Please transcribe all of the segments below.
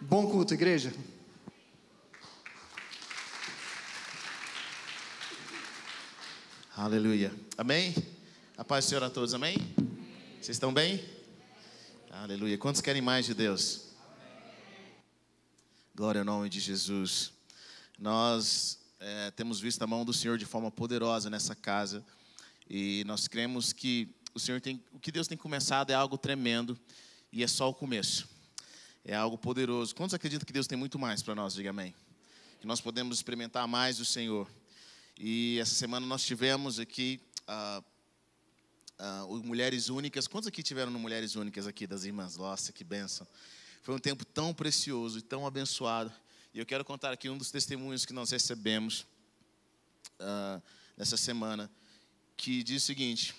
Bom culto, igreja. Aleluia. Amém? A paz do Senhor a todos, amém? Vocês estão bem? Aleluia. Quantos querem mais de Deus? Glória ao nome de Jesus. Nós temos visto a mão do Senhor de forma poderosa nessa casa. E nós cremos que o que Deus tem começado é algo tremendo. E é só o começo. É algo poderoso. Quantos acreditam que Deus tem muito mais para nós? Diga amém. Que nós podemos experimentar mais do Senhor. E essa semana nós tivemos aqui Mulheres Únicas. Quantos aqui tiveram no Mulheres Únicas aqui das irmãs? Nossa, que bênção. Foi um tempo tão precioso e tão abençoado. E eu quero contar aqui um dos testemunhos que nós recebemos nessa semana, que diz o seguinte: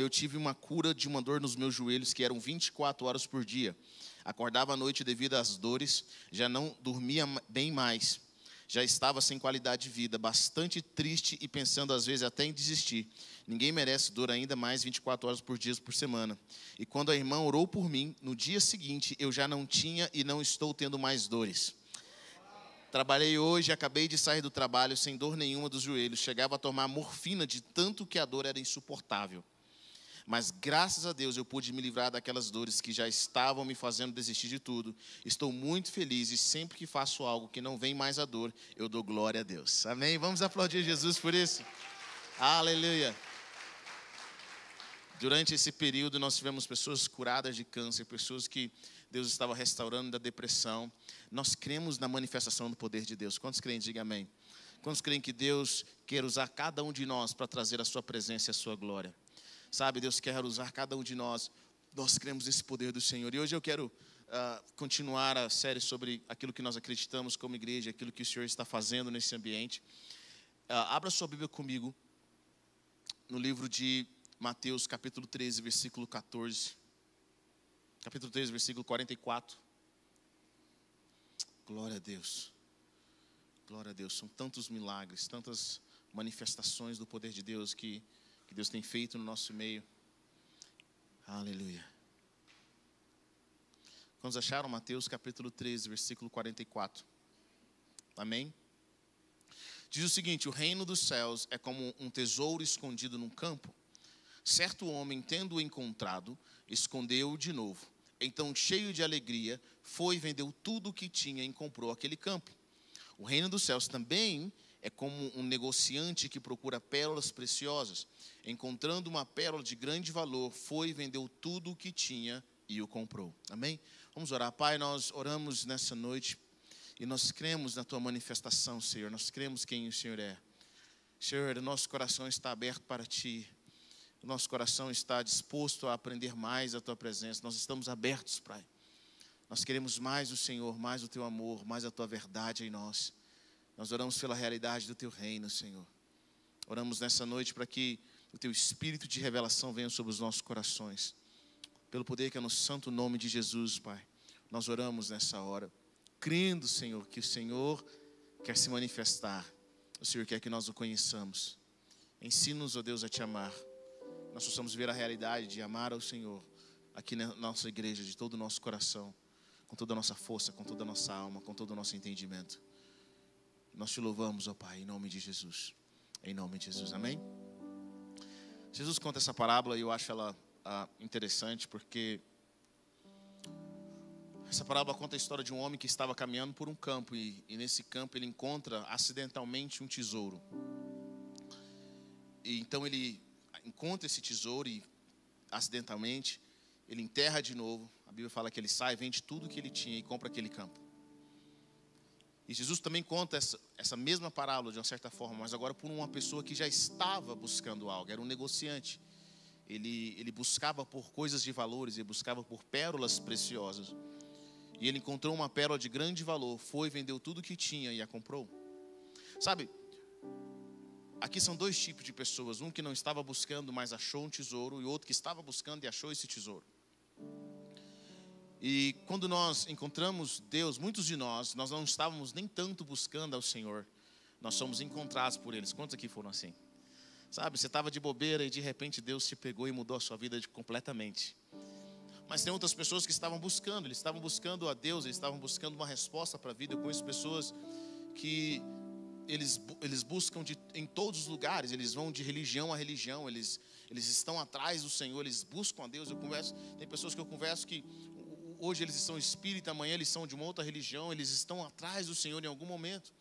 eu tive uma cura de uma dor nos meus joelhos que eram 24 horas por dia. Acordava à noite devido às dores, já não dormia bem mais. Já estava sem qualidade de vida, bastante triste e pensando às vezes até em desistir. Ninguém merece dor ainda mais 24 horas por dia por semana. E quando a irmã orou por mim, no dia seguinte eu já não tinha e não estou tendo mais dores. Trabalhei hoje, acabei de sair do trabalho sem dor nenhuma dos joelhos. Chegava a tomar morfina de tanto que a dor era insuportável. Mas graças a Deus eu pude me livrar daquelas dores que já estavam me fazendo desistir de tudo. Estou muito feliz e sempre que faço algo que não vem mais a dor, eu dou glória a Deus. Amém? Vamos aplaudir Jesus por isso? Aleluia! Durante esse período nós tivemos pessoas curadas de câncer, pessoas que Deus estava restaurando da depressão. Nós cremos na manifestação do poder de Deus. Quantos creem? Diga amém. Quantos creem que Deus quer usar cada um de nós para trazer a sua presença e a sua glória? Sabe, Deus quer usar cada um de nós. Nós cremos nesse poder do Senhor. E hoje eu quero continuar a série sobre aquilo que nós acreditamos como igreja, aquilo que o Senhor está fazendo nesse ambiente. Abra sua Bíblia comigo no livro de Mateus, capítulo 13, versículo 14. Capítulo 13, versículo 44. Glória a Deus. Glória a Deus. São tantos milagres, tantas manifestações do poder de Deus que Deus tem feito no nosso meio. Aleluia. Quantos acharam Mateus capítulo 13, versículo 44? Amém? Diz o seguinte: o reino dos céus é como um tesouro escondido num campo. Certo homem, tendo-o encontrado, escondeu-o de novo. Então, cheio de alegria, foi e vendeu tudo o que tinha e comprou aquele campo. O reino dos céus também é como um negociante que procura pérolas preciosas. Encontrando uma pérola de grande valor, foi e vendeu tudo o que tinha e o comprou. Amém? Vamos orar. Pai, nós oramos nessa noite e nós cremos na Tua manifestação, Senhor. Nós cremos quem o Senhor é. Senhor, nosso coração está aberto para Ti. O nosso coração está disposto a aprender mais a Tua presença. Nós estamos abertos, Pai. Nós queremos mais o Senhor, mais o Teu amor, mais a Tua verdade em nós. Nós oramos pela realidade do Teu reino, Senhor. Oramos nessa noite para que o Teu Espírito de revelação venha sobre os nossos corações. Pelo poder que é no santo nome de Jesus, Pai. Nós oramos nessa hora, crendo, Senhor, que o Senhor quer se manifestar. O Senhor quer que nós o conheçamos. Ensina-nos, ó Deus, a Te amar. Nós possamos ver a realidade de amar ao Senhor aqui na nossa igreja, de todo o nosso coração, com toda a nossa força, com toda a nossa alma, com todo o nosso entendimento. Nós Te louvamos, ó Pai, em nome de Jesus. Em nome de Jesus, amém? Jesus conta essa parábola e eu acho ela interessante porque essa parábola conta a história de um homem que estava caminhando por um campo e nesse campo ele encontra acidentalmente um tesouro. E então ele encontra esse tesouro e acidentalmente ele enterra de novo. A Bíblia fala que ele sai, vende tudo que ele tinha e compra aquele campo. E Jesus também conta essa mesma parábola de uma certa forma, mas agora por uma pessoa que já estava buscando algo, era um negociante. Ele buscava por coisas de valores, ele buscava por pérolas preciosas. E ele encontrou uma pérola de grande valor, foi, vendeu tudo que tinha e a comprou. Sabe, aqui são dois tipos de pessoas, um que não estava buscando, mas achou um tesouro, e outro que estava buscando e achou esse tesouro. E quando nós encontramos Deus, muitos de nós não estávamos nem tanto buscando ao Senhor, nós somos encontrados por eles. Quantos aqui foram assim? Sabe, você estava de bobeira e de repente Deus te pegou e mudou a sua vida completamente. Mas tem outras pessoas que eles estavam buscando a Deus, eles estavam buscando uma resposta para a vida. Eu conheço pessoas que eles buscam em todos os lugares, eles vão de religião a religião, eles estão atrás do Senhor, eles buscam a Deus. Tem pessoas que eu converso que hoje eles são espírita, amanhã eles são de uma outra religião, eles estão atrás do Senhor em algum momento.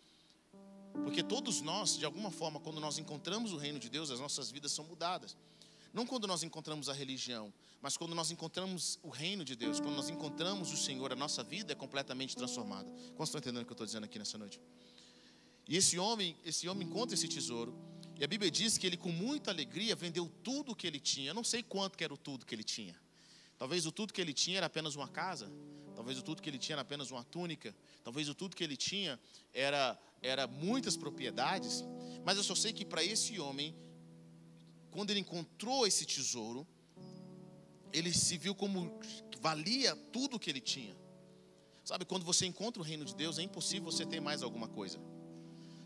Porque todos nós, de alguma forma, quando nós encontramos o reino de Deus, as nossas vidas são mudadas. Não quando nós encontramos a religião, mas quando nós encontramos o reino de Deus, quando nós encontramos o Senhor, a nossa vida é completamente transformada. Quantos estão entendendo o que eu estou dizendo aqui nessa noite? E esse homem encontra esse tesouro, e a Bíblia diz que ele com muita alegria vendeu tudo o que ele tinha. Eu não sei quanto que era o tudo que ele tinha. Talvez o tudo que ele tinha era apenas uma casa, talvez o tudo que ele tinha era apenas uma túnica, talvez o tudo que ele tinha era muitas propriedades. Mas eu só sei que para esse homem, quando ele encontrou esse tesouro, ele se viu como valia tudo o que ele tinha. Sabe, quando você encontra o reino de Deus, é impossível você ter mais alguma coisa.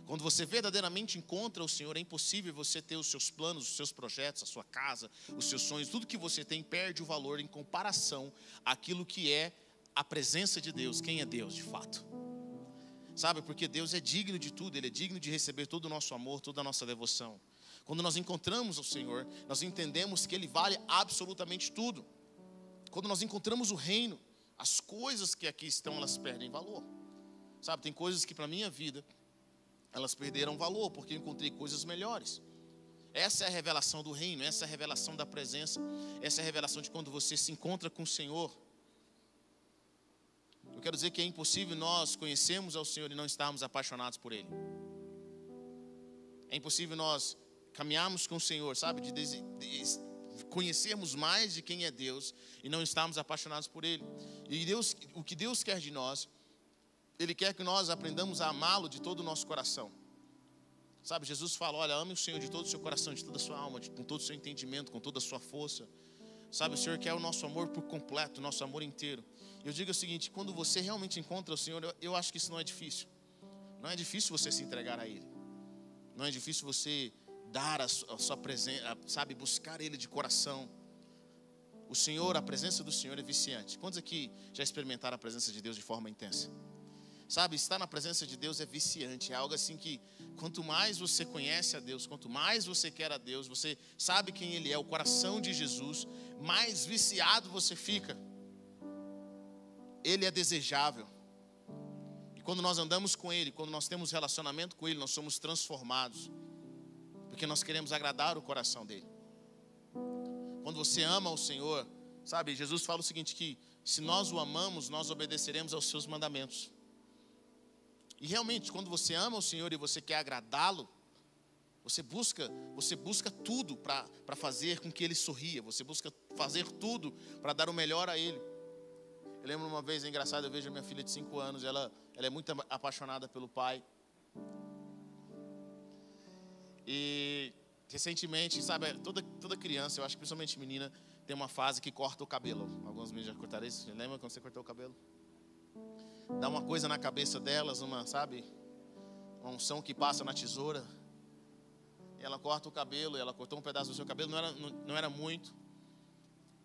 Quando você verdadeiramente encontra o Senhor, é impossível você ter os seus planos, os seus projetos, a sua casa, os seus sonhos, tudo que você tem perde o valor em comparação àquilo que é a presença de Deus, quem é Deus de fato. Sabe, porque Deus é digno de tudo, Ele é digno de receber todo o nosso amor, toda a nossa devoção. Quando nós encontramos o Senhor, nós entendemos que Ele vale absolutamente tudo. Quando nós encontramos o reino, as coisas que aqui estão, elas perdem valor. Sabe, tem coisas que para a minha vida, elas perderam valor, porque eu encontrei coisas melhores. Essa é a revelação do reino, essa é a revelação da presença, essa é a revelação de quando você se encontra com o Senhor. Eu quero dizer que é impossível nós conhecermos ao Senhor e não estarmos apaixonados por Ele. É impossível nós caminharmos com o Senhor, sabe, de conhecermos mais de quem é Deus e não estarmos apaixonados por Ele. E Deus, o que Deus quer de nós, Ele quer que nós aprendamos a amá-lo de todo o nosso coração. Sabe, Jesus fala, olha, ame o Senhor de todo o seu coração, de toda a sua alma, com todo o seu entendimento, com toda a sua força. Sabe, o Senhor quer o nosso amor por completo, o nosso amor inteiro. Eu digo o seguinte, quando você realmente encontra o Senhor, eu acho que isso não é difícil. Não é difícil você se entregar a Ele. Não é difícil você dar a sua presença, sabe, buscar Ele de coração. O Senhor, a presença do Senhor é viciante. Quantos aqui já experimentaram a presença de Deus de forma intensa? Sabe, estar na presença de Deus é viciante. É algo assim que, quanto mais você conhece a Deus, quanto mais você quer a Deus, você sabe quem Ele é, o coração de Jesus, mais viciado você fica. Ele é desejável. E quando nós andamos com Ele, quando nós temos relacionamento com Ele, nós somos transformados. Porque nós queremos agradar o coração dEle. Quando você ama o Senhor, sabe, Jesus fala o seguinte, que se nós o amamos, nós obedeceremos aos seus mandamentos. E realmente, quando você ama o Senhor e você quer agradá-lo, você busca tudo para fazer com que Ele sorria. Você busca fazer tudo para dar o melhor a Ele. Eu lembro uma vez, é engraçado, eu vejo a minha filha de 5 anos, ela é muito apaixonada pelo pai. E recentemente, sabe, toda criança, eu acho que principalmente menina, tem uma fase que corta o cabelo. Alguns meninos já cortaram isso. Você lembra quando você cortou o cabelo? Dá uma coisa na cabeça delas, uma uma unção que passa na tesoura. E ela corta o cabelo, ela cortou um pedaço do seu cabelo, não era muito.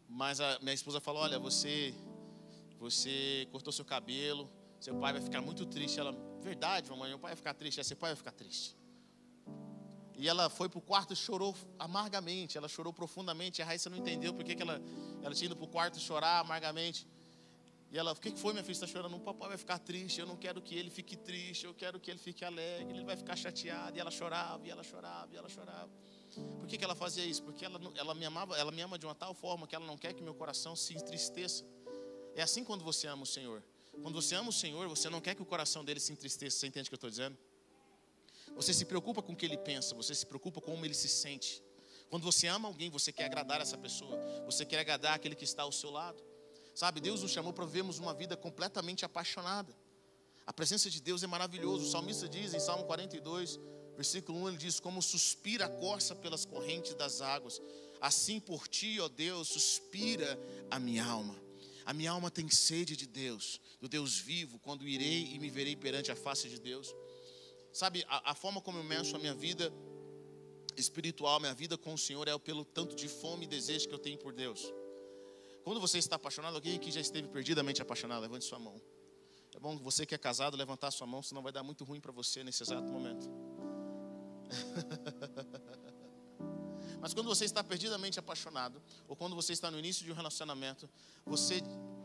Mas a minha esposa falou, olha, você cortou seu cabelo, seu pai vai ficar muito triste. Ela, verdade, mamãe, meu pai vai ficar triste, seu pai vai ficar triste. E ela foi para o quarto e chorou amargamente, ela chorou profundamente. A Raíssa não entendeu porque que ela tinha ido para o quarto chorar amargamente. E ela, o que foi, minha filha, está chorando? O papai vai ficar triste, eu não quero que ele fique triste, eu quero que ele fique alegre, ele vai ficar chateado. E ela chorava, e ela chorava, e ela chorava. Por que ela fazia isso? Porque ela me ama de uma tal forma que ela não quer que meu coração se entristeça. É assim quando você ama o Senhor. Quando você ama o Senhor, você não quer que o coração dele se entristeça. Você entende o que eu estou dizendo? Você se preocupa com o que ele pensa, você se preocupa com como ele se sente. Quando você ama alguém, você quer agradar essa pessoa, você quer agradar aquele que está ao seu lado. Sabe, Deus nos chamou para vivermos uma vida completamente apaixonada. A presença de Deus é maravilhosa. O salmista diz em Salmo 42, versículo 1, ele diz, como suspira a corça pelas correntes das águas, assim por ti, ó Deus, suspira a minha alma. A minha alma tem sede de Deus, do Deus vivo, quando irei e me verei perante a face de Deus. Sabe, a forma como eu meço a minha vida espiritual, minha vida com o Senhor, é pelo tanto de fome e desejo que eu tenho por Deus. Quando você está apaixonado, alguém aqui já esteve perdidamente apaixonado? Levante sua mão. É bom que você que é casado levantar sua mão, senão vai dar muito ruim para você nesse exato momento. Mas quando você está perdidamente apaixonado, ou quando você está no início de um relacionamento, você,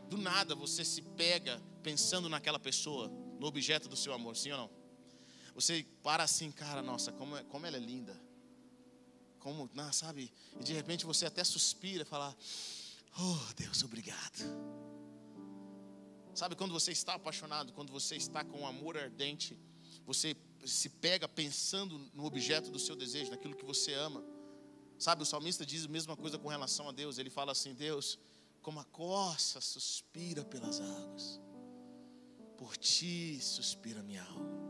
do nada, você se pega pensando naquela pessoa, no objeto do seu amor, sim ou não? Você para assim, cara, nossa, como ela é linda. Sabe? E de repente você até suspira e fala, oh, Deus, obrigado. Sabe, quando você está apaixonado, quando você está com um amor ardente, você se pega pensando no objeto do seu desejo, naquilo que você ama. Sabe, o salmista diz a mesma coisa com relação a Deus. Ele fala assim, Deus, como a corça suspira pelas águas, por ti suspira a minha alma.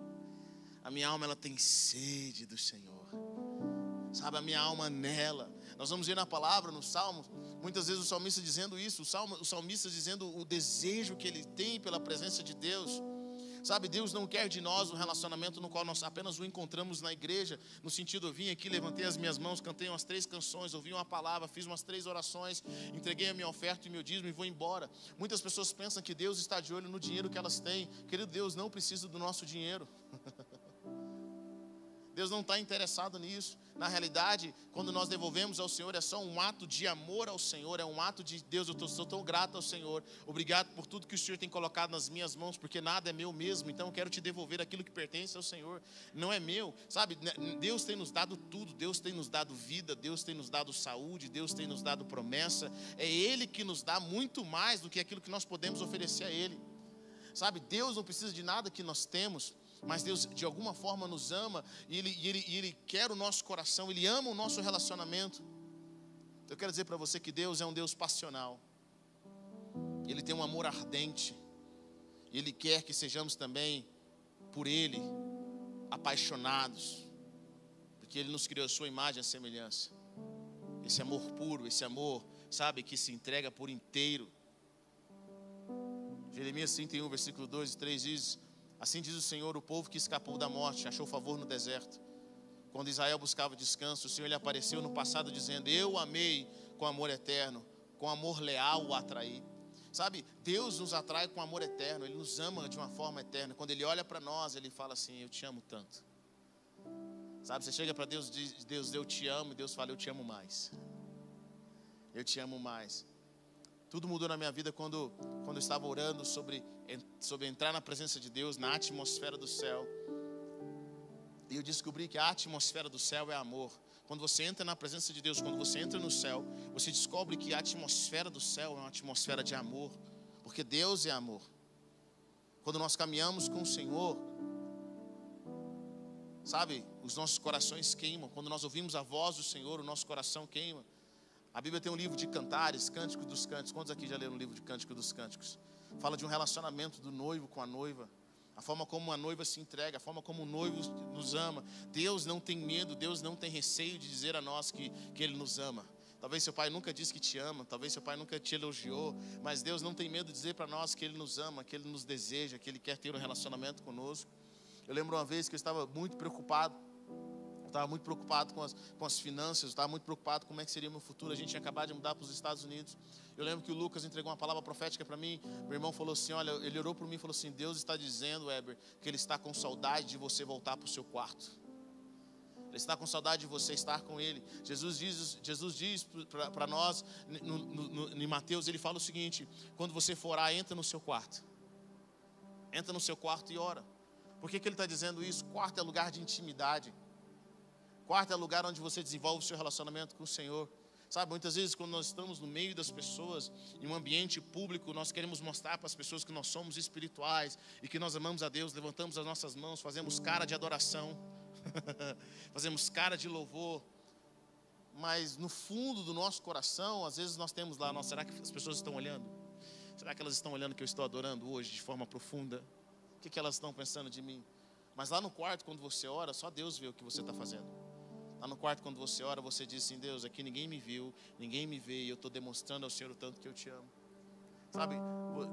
A minha alma, ela tem sede do Senhor. Sabe, a minha alma anela. Nós vamos ver na palavra, no Salmo, muitas vezes o salmista dizendo isso, o salmista dizendo o desejo que ele tem pela presença de Deus. Sabe, Deus não quer de nós um relacionamento no qual nós apenas o encontramos na igreja, no sentido, eu vim aqui, levantei as minhas mãos, cantei umas 3 canções, ouvi uma palavra, fiz umas 3 orações, entreguei a minha oferta e meu dízimo e vou embora. Muitas pessoas pensam que Deus está de olho no dinheiro que elas têm. Querido, Deus não precisa do nosso dinheiro. Deus não está interessado nisso. Na realidade, quando nós devolvemos ao Senhor, é só um ato de amor ao Senhor, é um ato de Deus, eu sou tão grato ao Senhor, obrigado por tudo que o Senhor tem colocado nas minhas mãos, porque nada é meu mesmo, então eu quero te devolver aquilo que pertence ao Senhor, não é meu, sabe? Deus tem nos dado tudo, Deus tem nos dado vida, Deus tem nos dado saúde, Deus tem nos dado promessa, é Ele que nos dá muito mais do que aquilo que nós podemos oferecer a Ele, sabe? Deus não precisa de nada que nós temos, mas Deus de alguma forma nos ama e Ele quer o nosso coração, Ele ama o nosso relacionamento. Eu quero dizer para você que Deus é um Deus passional. Ele tem um amor ardente. Ele quer que sejamos também, por Ele, apaixonados. Porque Ele nos criou a sua imagem e a semelhança. Esse amor puro, esse amor, sabe, que se entrega por inteiro. Jeremias 31, versículo 2 e 3 diz: assim diz o Senhor, o povo que escapou da morte achou favor no deserto. Quando Israel buscava descanso, o Senhor lhe apareceu no passado dizendo: eu o amei com amor eterno, com amor leal o atraí. Sabe, Deus nos atrai com amor eterno, Ele nos ama de uma forma eterna. Quando Ele olha para nós, Ele fala assim: eu te amo tanto. Sabe, você chega para Deus e diz: Deus, eu te amo, e Deus fala: eu te amo mais. Eu te amo mais. Tudo mudou na minha vida quando eu estava orando sobre entrar na presença de Deus, na atmosfera do céu. E eu descobri que a atmosfera do céu é amor. Quando você entra na presença de Deus, quando você entra no céu, você descobre que a atmosfera do céu é uma atmosfera de amor, porque Deus é amor. Quando nós caminhamos com o Senhor, sabe, os nossos corações queimam. Quando nós ouvimos a voz do Senhor, o nosso coração queima. A Bíblia tem um livro de cantares, Cânticos dos Cânticos. Quantos aqui já leram o livro de Cânticos dos Cânticos? Fala de um relacionamento do noivo com a noiva, a forma como a noiva se entrega, a forma como o noivo nos ama. Deus não tem medo, Deus não tem receio de dizer a nós que Ele nos ama. Talvez seu pai nunca disse que te ama, talvez seu pai nunca te elogiou, mas Deus não tem medo de dizer para nós que Ele nos ama, que Ele nos deseja, que Ele quer ter um relacionamento conosco. Eu lembro uma vez que eu estava muito preocupado. Eu estava muito preocupado com as finanças, eu estava muito preocupado com como é que seria o meu futuro. A gente tinha acabado de mudar para os Estados Unidos. Eu lembro que o Lucas entregou uma palavra profética para mim. Meu irmão falou assim, olha, ele orou por mim e falou assim: Deus está dizendo, Weber, que Ele está com saudade de você voltar para o seu quarto. Ele está com saudade de você estar com Ele. Jesus diz para nós, em Mateus, Ele fala o seguinte: quando você for orar, entra no seu quarto. Entra no seu quarto e ora. Por que Ele está dizendo isso? Quarto é lugar de intimidade. Quarto é lugar onde você desenvolve o seu relacionamento com o Senhor. Sabe, muitas vezes quando nós estamos no meio das pessoas, em um ambiente público, nós queremos mostrar para as pessoas que nós somos espirituais e que nós amamos a Deus, levantamos as nossas mãos, fazemos cara de adoração, fazemos cara de louvor. Mas no fundo do nosso coração, às vezes nós temos lá, será que as pessoas estão olhando? Será que elas estão olhando que eu estou adorando hoje de forma profunda? O que elas estão pensando de mim? Mas lá no quarto, quando você ora, só Deus vê o que você está fazendo. Lá no quarto, quando você ora, você diz assim: Deus, aqui ninguém me viu, ninguém me vê, e eu estou demonstrando ao Senhor o tanto que eu te amo. Sabe,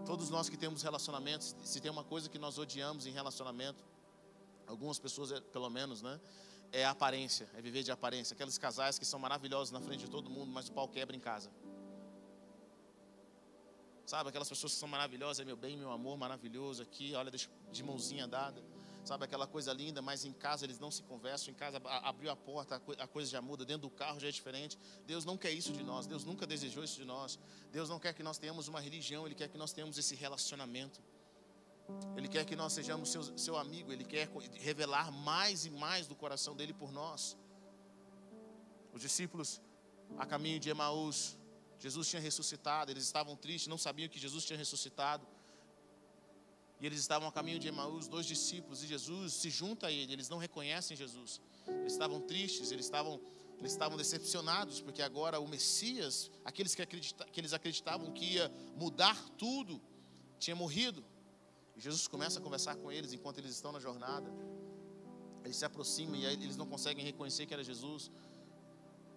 todos nós que temos relacionamentos, se tem uma coisa que nós odiamos em relacionamento, algumas pessoas pelo menos, né, é a aparência, é viver de aparência. Aqueles casais que são maravilhosos na frente de todo mundo, mas o pau quebra em casa. Sabe, aquelas pessoas que são maravilhosas, é meu bem, meu amor, maravilhoso aqui, olha, deixa de mãozinha dada. Sabe, aquela coisa linda, mas em casa eles não se conversam. Em casa abriu a porta, a coisa já muda, dentro do carro já é diferente. Deus não quer isso de nós, Deus nunca desejou isso de nós. Deus não quer que nós tenhamos uma religião, Ele quer que nós tenhamos esse relacionamento. Ele quer que nós sejamos seu amigo, Ele quer revelar mais e mais do coração dEle por nós. Os discípulos, a caminho de Emaús, Jesus tinha ressuscitado, eles estavam tristes, não sabiam que Jesus tinha ressuscitado. E eles estavam a caminho de Emaús, 2 discípulos, e Jesus se junta a eles, eles não reconhecem Jesus. Eles estavam tristes, eles estavam decepcionados, porque agora o Messias, aqueles que eles acreditavam que ia mudar tudo, tinha morrido. E Jesus começa a conversar com eles enquanto eles estão na jornada. Eles se aproximam e aí eles não conseguem reconhecer que era Jesus.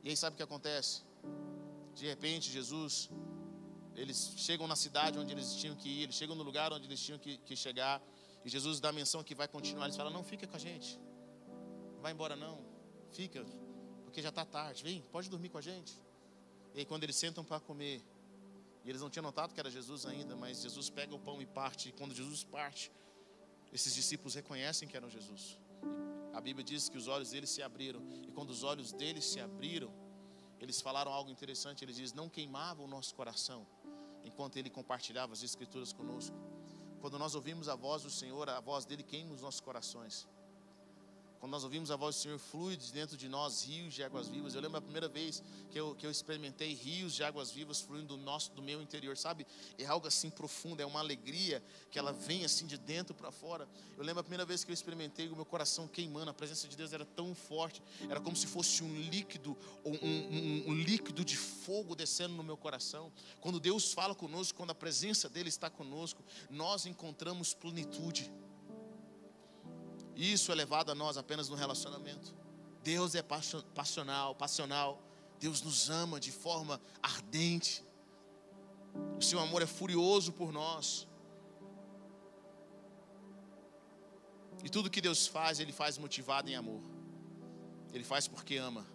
E aí sabe o que acontece? De repente eles chegam na cidade onde eles tinham que ir, eles chegam no lugar onde eles tinham que chegar, e Jesus dá a menção que vai continuar. Eles falam, não, fica com a gente, não vai embora não, fica, porque já está tarde, vem, pode dormir com a gente. E aí quando eles sentam para comer, e eles não tinham notado que era Jesus ainda, mas Jesus pega o pão e parte, e quando Jesus parte, esses discípulos reconhecem que eram Jesus. A Bíblia diz que os olhos deles se abriram, e quando os olhos deles se abriram, eles falaram algo interessante. Eles dizem, não queimava o nosso coração enquanto Ele compartilhava as Escrituras conosco. Quando nós ouvimos a voz do Senhor, a voz dEle queima os nossos corações. Quando nós ouvimos a voz do Senhor, flui dentro de nós rios de águas vivas. Eu lembro a primeira vez que eu experimentei rios de águas vivas fluindo do meu interior, sabe? É algo assim profundo, é uma alegria que ela vem assim de dentro para fora. Eu lembro a primeira vez que eu experimentei o meu coração queimando, a presença de Deus era tão forte, era como se fosse um líquido, um líquido de fogo descendo no meu coração. Quando Deus fala conosco, quando a presença dEle está conosco, nós encontramos plenitude. Isso é levado a nós apenas no relacionamento. Deus é passional. Deus nos ama de forma ardente. O seu amor é furioso por nós. E tudo que Deus faz, Ele faz motivado em amor. Ele faz porque ama.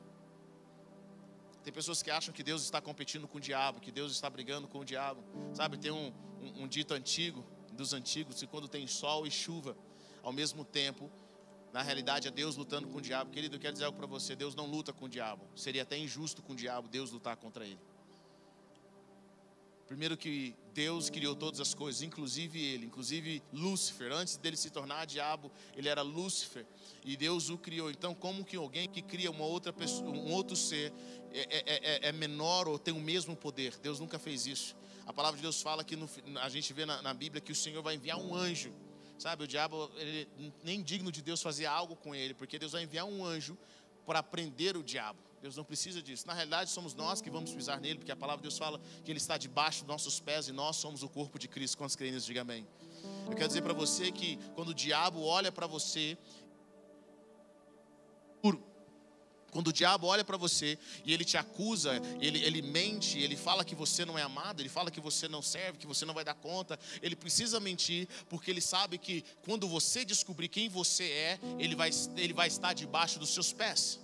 Tem pessoas que acham que Deus está competindo com o diabo, que Deus está brigando com o diabo. Sabe, tem um dito antigo, dos antigos, que quando tem sol e chuva ao mesmo tempo, na realidade é Deus lutando com o diabo. Querido, eu quero dizer algo para você, Deus não luta com o diabo. Seria até injusto com o diabo Deus lutar contra ele. Primeiro que Deus criou todas as coisas, inclusive ele, inclusive Lúcifer. Antes dele se tornar diabo, ele era Lúcifer, e Deus o criou. Então, como que alguém que cria uma outra pessoa, um outro ser, é menor ou tem o mesmo poder? Deus nunca fez isso. A palavra de Deus fala que a gente vê na Bíblia que o Senhor vai enviar um anjo. Sabe, o diabo, ele nem digno de Deus fazer algo com ele, porque Deus vai enviar um anjo para prender o diabo. Deus não precisa disso. Na realidade, somos nós que vamos pisar nele, porque a palavra de Deus fala que ele está debaixo dos nossos pés e nós somos o corpo de Cristo. Quantos creem nisso? Diga amém. Eu quero dizer para você que quando o diabo olha para você, quando o diabo olha para você e ele te acusa, ele mente, ele fala que você não é amado, ele fala que você não serve, que você não vai dar conta, ele precisa mentir, porque ele sabe que quando você descobrir quem você é, ele vai estar debaixo dos seus pés.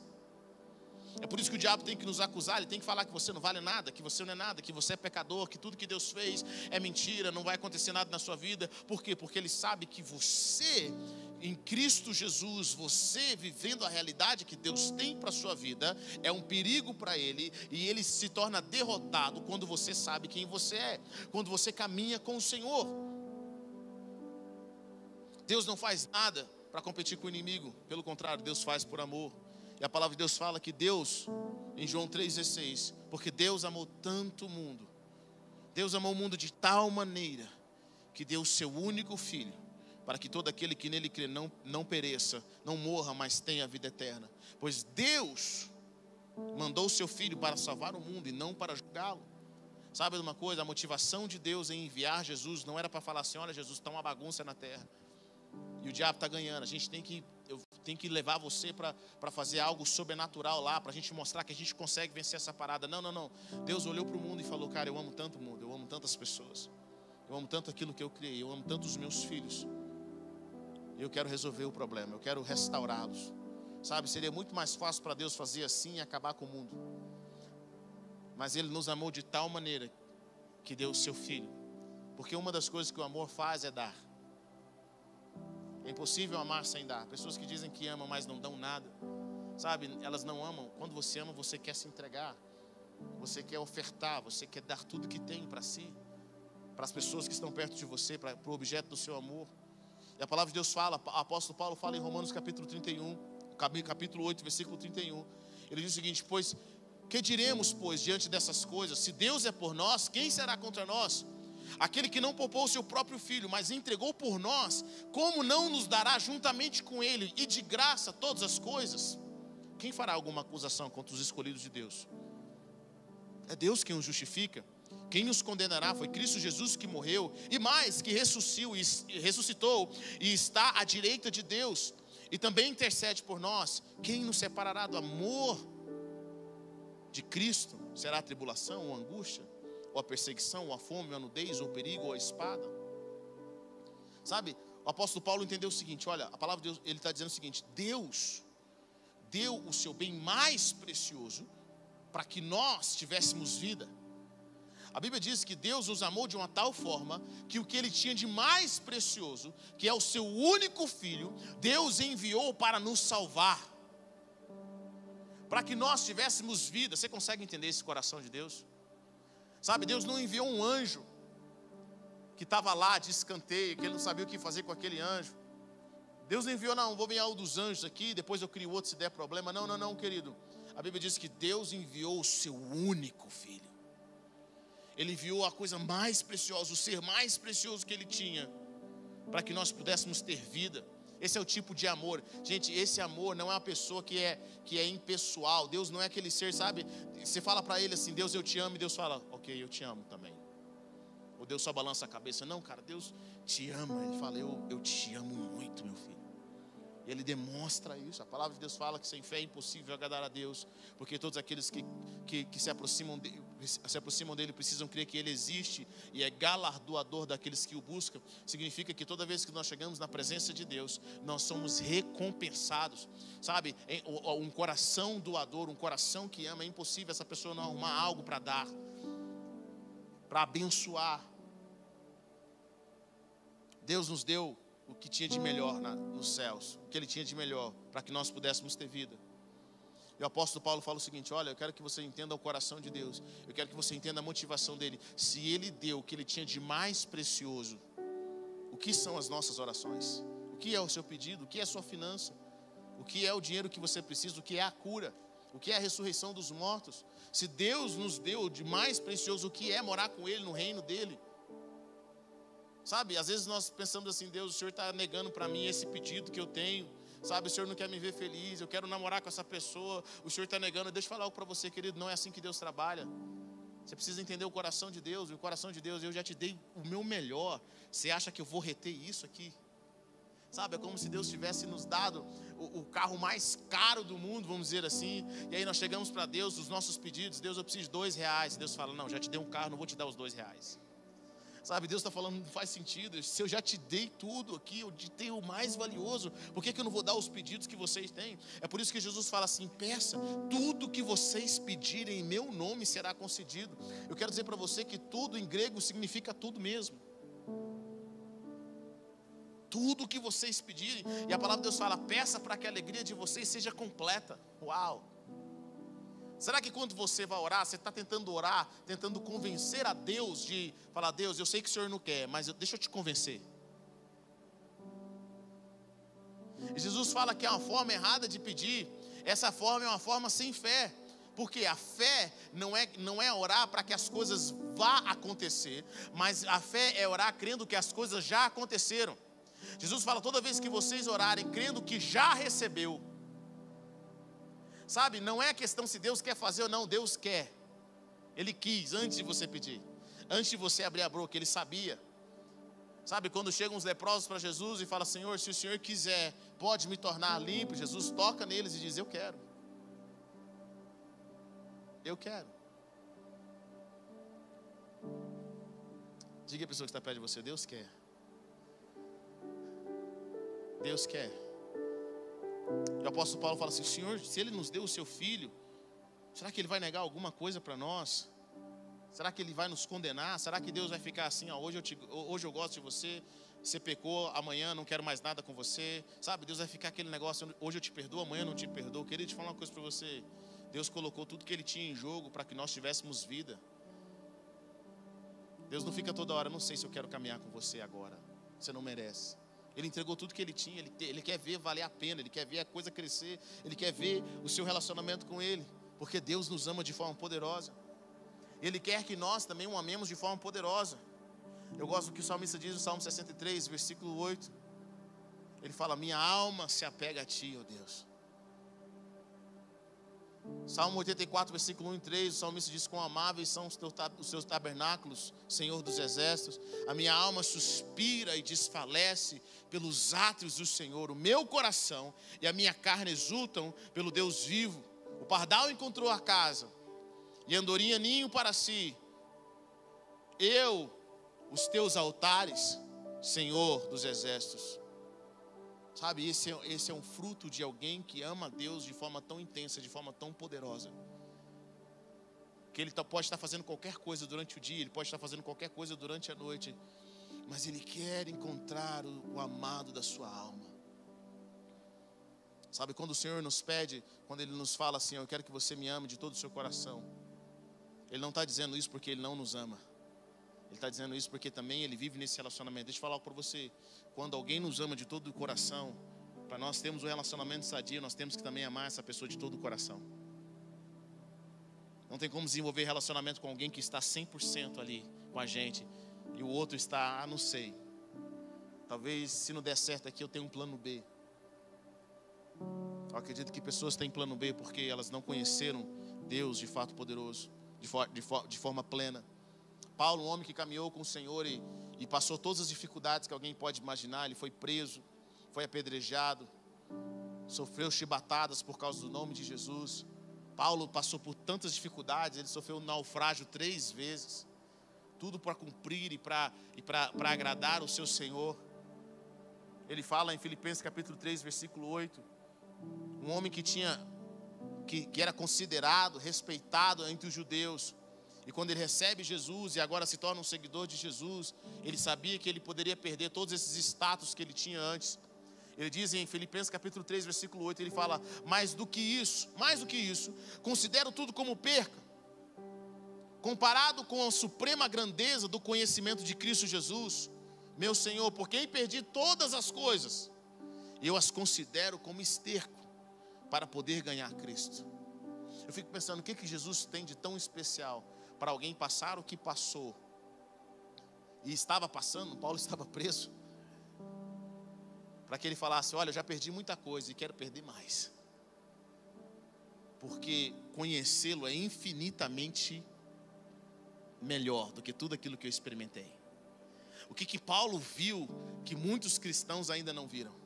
É por isso que o diabo tem que nos acusar, ele tem que falar que você não vale nada, que você não é nada, que você é pecador, que tudo que Deus fez é mentira, não vai acontecer nada na sua vida. Por quê? Porque ele sabe que você, em Cristo Jesus, você vivendo a realidade que Deus tem para a sua vida, é um perigo para ele, e ele se torna derrotado quando você sabe quem você é, quando você caminha com o Senhor. Deus não faz nada para competir com o inimigo, pelo contrário, Deus faz por amor. E a palavra de Deus fala que Deus, em João 3,16, porque Deus amou tanto o mundo, Deus amou o mundo de tal maneira, que deu o seu único filho, para que todo aquele que nele crê não pereça, não morra, mas tenha a vida eterna. Pois Deus mandou o seu filho para salvar o mundo e não para julgá-lo. Sabe de uma coisa? A motivação de Deus em enviar Jesus não era para falar assim, olha, Jesus, está uma bagunça na terra e o diabo está ganhando, eu tenho que levar você para fazer algo sobrenatural lá, para a gente mostrar que a gente consegue vencer essa parada. Não. Deus olhou para o mundo e falou, cara, eu amo tanto o mundo, eu amo tantas pessoas, eu amo tanto aquilo que eu criei, eu amo tanto os meus filhos, eu quero resolver o problema, eu quero restaurá-los. Sabe, seria muito mais fácil para Deus fazer assim e acabar com o mundo, mas Ele nos amou de tal maneira que deu o seu filho. Porque uma das coisas que o amor faz é dar. É impossível amar sem dar. Pessoas que dizem que amam, mas não dão nada. Sabe, elas não amam. Quando você ama, você quer se entregar. Você quer ofertar, você quer dar tudo que tem para si, para as pessoas que estão perto de você, para o objeto do seu amor. E a palavra de Deus fala, o apóstolo Paulo fala em Romanos capítulo 31, capítulo 8, versículo 31. Ele diz o seguinte: pois, que diremos, pois, diante dessas coisas? Se Deus é por nós, quem será contra nós? Aquele que não poupou o seu próprio filho, mas entregou por nós, como não nos dará juntamente com ele e de graça todas as coisas? Quem fará alguma acusação contra os escolhidos de Deus? É Deus quem os justifica. Quem nos condenará? Foi Cristo Jesus que morreu, e mais, que ressuscitou e está à direita de Deus, e também intercede por nós. Quem nos separará do amor de Cristo? Será a tribulação, ou a angústia, ou a perseguição, ou a fome, ou a nudez, ou o perigo, ou a espada? Sabe, o apóstolo Paulo entendeu o seguinte: olha, a palavra de Deus, ele está dizendo o seguinte: Deus deu o seu bem mais precioso para que nós tivéssemos vida. A Bíblia diz que Deus nos amou de uma tal forma que o que Ele tinha de mais precioso, que é o seu único Filho, Deus enviou para nos salvar, para que nós tivéssemos vida. Você consegue entender esse coração de Deus? Sabe, Deus não enviou um anjo que estava lá de escanteio, que Ele não sabia o que fazer com aquele anjo. Deus não enviou, não, vou enviar um dos anjos aqui, depois eu crio outro se der problema. Não, querido. A Bíblia diz que Deus enviou o seu único Filho. Ele enviou a coisa mais preciosa, o ser mais precioso que Ele tinha, para que nós pudéssemos ter vida. Esse é o tipo de amor. Gente, esse amor não é uma pessoa que é impessoal. Deus não é aquele ser, sabe? Você fala para Ele assim: Deus, eu te amo. E Deus fala: ok, eu te amo também. Ou Deus só balança a cabeça. Não, cara, Deus te ama. Ele fala: eu te amo muito, meu filho. E Ele demonstra isso. A palavra de Deus fala que sem fé é impossível agradar a Deus, porque todos aqueles que se aproximam dele precisam crer que Ele existe e é galardoador daqueles que o buscam. Significa que toda vez que nós chegamos na presença de Deus, nós somos recompensados. Sabe, um coração doador, um coração que ama, é impossível essa pessoa não arrumar algo para dar, para abençoar. Deus nos deu o que tinha de melhor nos céus, o que Ele tinha de melhor, para que nós pudéssemos ter vida. E o apóstolo Paulo fala o seguinte: olha, eu quero que você entenda o coração de Deus, eu quero que você entenda a motivação dele. Se Ele deu o que Ele tinha de mais precioso, o que são as nossas orações? O que é o seu pedido? O que é a sua finança? O que é o dinheiro que você precisa? O que é a cura? O que é a ressurreição dos mortos? Se Deus nos deu de mais precioso, o que é morar com Ele no reino dEle? Sabe, às vezes nós pensamos assim: Deus, o Senhor está negando para mim esse pedido que eu tenho. Sabe, o Senhor não quer me ver feliz, eu quero namorar com essa pessoa, o Senhor está negando. Deixa eu falar algo para você, querido, não é assim que Deus trabalha. Você precisa entender o coração de Deus. E o coração de Deus: eu já te dei o meu melhor. Você acha que eu vou reter isso aqui? Sabe, é como se Deus tivesse nos dado o carro mais caro do mundo, vamos dizer assim. E aí nós chegamos para Deus, os nossos pedidos: Deus, eu preciso de R$2. E Deus fala: não, já te dei um carro, não vou te dar os R$2. Sabe, Deus está falando: não faz sentido. Se eu já te dei tudo aqui, eu te dei o mais valioso, por que eu não vou dar os pedidos que vocês têm? É por isso que Jesus fala assim: peça, tudo que vocês pedirem em meu nome será concedido. Eu quero dizer para você que tudo em grego significa tudo mesmo. Tudo que vocês pedirem. E a palavra de Deus fala: peça para que a alegria de vocês seja completa. Uau! Será que quando você vai orar, você está tentando orar, tentando convencer a Deus de falar: Deus, eu sei que o Senhor não quer, mas deixa eu te convencer. E Jesus fala que é uma forma errada de pedir. Essa forma é uma forma sem fé. Porque a fé não é orar para que as coisas vá acontecer, mas a fé é orar crendo que as coisas já aconteceram. Jesus fala: toda vez que vocês orarem crendo que já recebeu. Sabe, não é questão se Deus quer fazer ou não, Deus quer. Ele quis antes de você pedir, antes de você abrir a boca, Ele sabia. Sabe, quando chegam os leprosos para Jesus e falam: Senhor, se o Senhor quiser, pode me tornar limpo. Jesus toca neles e diz: eu quero. Eu quero. Diga a pessoa que está perto de você: Deus quer. Deus quer. E o apóstolo Paulo fala assim: Senhor, se Ele nos deu o seu Filho, será que Ele vai negar alguma coisa para nós? Será que Ele vai nos condenar? Será que Deus vai ficar assim, ó, hoje eu gosto de você, você pecou, amanhã não quero mais nada com você? Sabe, Deus vai ficar aquele negócio, hoje eu te perdoo, amanhã eu não te perdoo. Eu queria te falar uma coisa para você. Deus colocou tudo que Ele tinha em jogo para que nós tivéssemos vida. Deus não fica toda hora, não sei se eu quero caminhar com você agora. Você não merece. Ele entregou tudo que Ele tinha, Ele quer ver valer a pena, Ele quer ver a coisa crescer, Ele quer ver o seu relacionamento com Ele, porque Deus nos ama de forma poderosa. Ele quer que nós também o amemos de forma poderosa. Eu gosto do que o salmista diz no Salmo 63, versículo 8. Ele fala, minha alma se apega a Ti, ó Deus. Salmo 84, versículo 1 e 3, o salmista diz, quão amáveis são os seus tabernáculos, Senhor dos exércitos. A minha alma suspira e desfalece pelos átrios do Senhor. O meu coração e a minha carne exultam pelo Deus vivo. O pardal encontrou a casa, e a andorinha ninho para si. Os teus altares, Senhor dos exércitos. Sabe, esse é um fruto de alguém que ama a Deus de forma tão intensa, de forma tão poderosa. Que ele pode estar fazendo qualquer coisa durante o dia, ele pode estar fazendo qualquer coisa durante a noite, mas ele quer encontrar o amado da sua alma. Sabe, quando o Senhor nos pede, quando Ele nos fala assim, eu quero que você me ame de todo o seu coração, Ele não está dizendo isso porque Ele não nos ama. Ele está dizendo isso porque também Ele vive nesse relacionamento. Deixa eu falar para você, quando alguém nos ama de todo o coração, para nós termos um relacionamento sadio, nós temos que também amar essa pessoa de todo o coração. Não tem como desenvolver relacionamento com alguém que está 100% ali com a gente, e o outro está, não sei, talvez se não der certo aqui eu tenho um plano B. Eu acredito que pessoas têm plano B porque elas não conheceram Deus de fato poderoso, de forma plena. Paulo, um homem que caminhou com o Senhor e passou todas as dificuldades que alguém pode imaginar. Ele foi preso, foi apedrejado, sofreu chibatadas por causa do nome de Jesus. Paulo passou por tantas dificuldades, ele sofreu um naufrágio 3 vezes. Tudo para cumprir e para agradar o seu Senhor. Ele fala em Filipenses capítulo 3, versículo 8. Um homem que era considerado, respeitado entre os judeus. E quando ele recebe Jesus e agora se torna um seguidor de Jesus, ele sabia que ele poderia perder todos esses status que ele tinha antes. Ele diz em Filipenses capítulo 3, versículo 8, ele fala, mais do que isso, considero tudo como perca, comparado com a suprema grandeza do conhecimento de Cristo Jesus, meu Senhor, porque aí perdi todas as coisas, eu as considero como esterco, para poder ganhar Cristo. Eu fico pensando, o que Jesus tem de tão especial para alguém passar o que passou? E estava passando, Paulo estava preso, para que ele falasse, olha, eu já perdi muita coisa e quero perder mais. Porque conhecê-lo é infinitamente melhor do que tudo aquilo que eu experimentei. O que Paulo viu que muitos cristãos ainda não viram?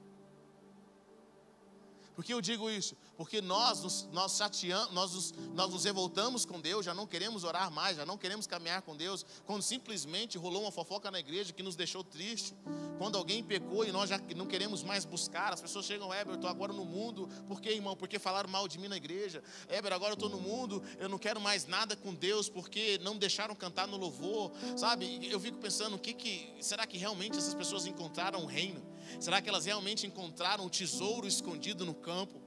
Por que eu digo isso? Porque nós chateamos, nós nos revoltamos com Deus, já não queremos orar mais, já não queremos caminhar com Deus, quando simplesmente rolou uma fofoca na igreja que nos deixou triste, quando alguém pecou e nós já não queremos mais buscar. As pessoas chegam, Heber, eu estou agora no mundo, por que, irmão? Porque falaram mal de mim na igreja. Heber, agora eu estou no mundo, eu não quero mais nada com Deus, porque não deixaram cantar no louvor, sabe? Eu fico pensando, será que realmente essas pessoas encontraram o reino? Será que elas realmente encontraram o tesouro escondido no campo?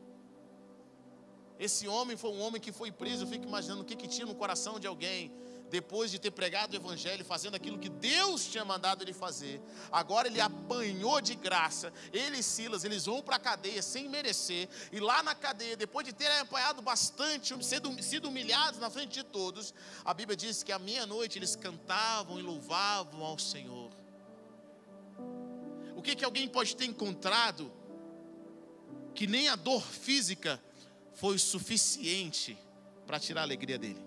Esse homem foi um homem que foi preso. Eu fico imaginando o que tinha no coração de alguém, depois de ter pregado o evangelho, fazendo aquilo que Deus tinha mandado ele fazer. Agora ele apanhou de graça. Ele e Silas, eles vão para a cadeia sem merecer. E lá na cadeia, depois de terem apanhado bastante, sido humilhados na frente de todos, a Bíblia diz que à meia-noite eles cantavam e louvavam ao Senhor. O que alguém pode ter encontrado que nem a dor física foi o suficiente para tirar a alegria dele?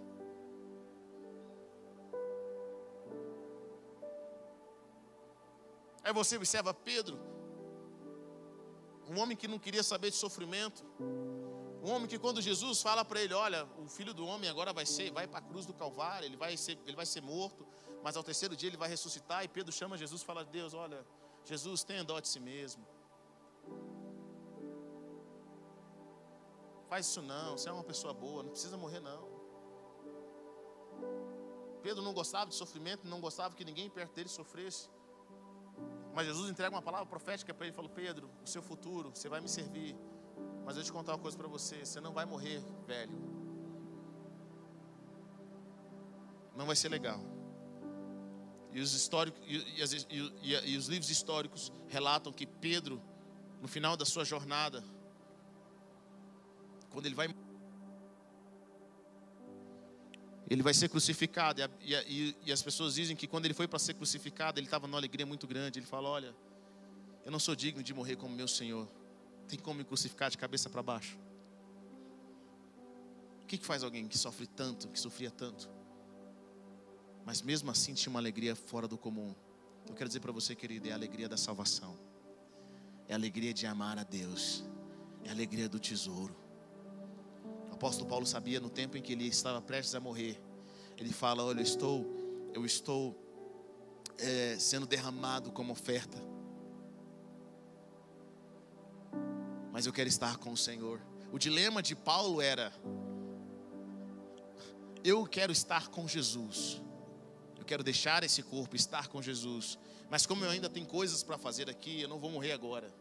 Aí você observa Pedro, um homem que não queria saber de sofrimento, um homem que quando Jesus fala para ele, olha, o filho do homem agora vai para a cruz do Calvário, ele vai ser morto, mas ao 3º dia ele vai ressuscitar. E Pedro chama Jesus e fala, Deus, olha, Jesus, tenha dó de si mesmo. Faz isso não, você é uma pessoa boa, não precisa morrer não. Pedro não gostava de sofrimento, não gostava que ninguém perto dele sofresse. Mas Jesus entrega uma palavra profética para ele e falou: Pedro, o seu futuro, você vai me servir. Mas eu te contar uma coisa para você: você não vai morrer velho. Não vai ser legal. E os históricos e os livros históricos relatam que Pedro, no final da sua jornada, quando ele vai ser crucificado, e as pessoas dizem que quando ele foi para ser crucificado, ele estava numa alegria muito grande. Ele fala: olha, eu não sou digno de morrer como meu Senhor. Tem como me crucificar de cabeça para baixo? O que faz alguém que sofre tanto, que sofria tanto, mas mesmo assim tinha uma alegria fora do comum? Eu quero dizer para você, querido, é a alegria da salvação, é a alegria de amar a Deus, é a alegria do tesouro. O apóstolo Paulo sabia, no tempo em que ele estava prestes a morrer, ele fala: olha, eu estou sendo derramado como oferta, mas eu quero estar com o Senhor. O dilema de Paulo era: eu quero estar com Jesus, eu quero deixar esse corpo, estar com Jesus, mas como eu ainda tenho coisas para fazer aqui, eu não vou morrer agora.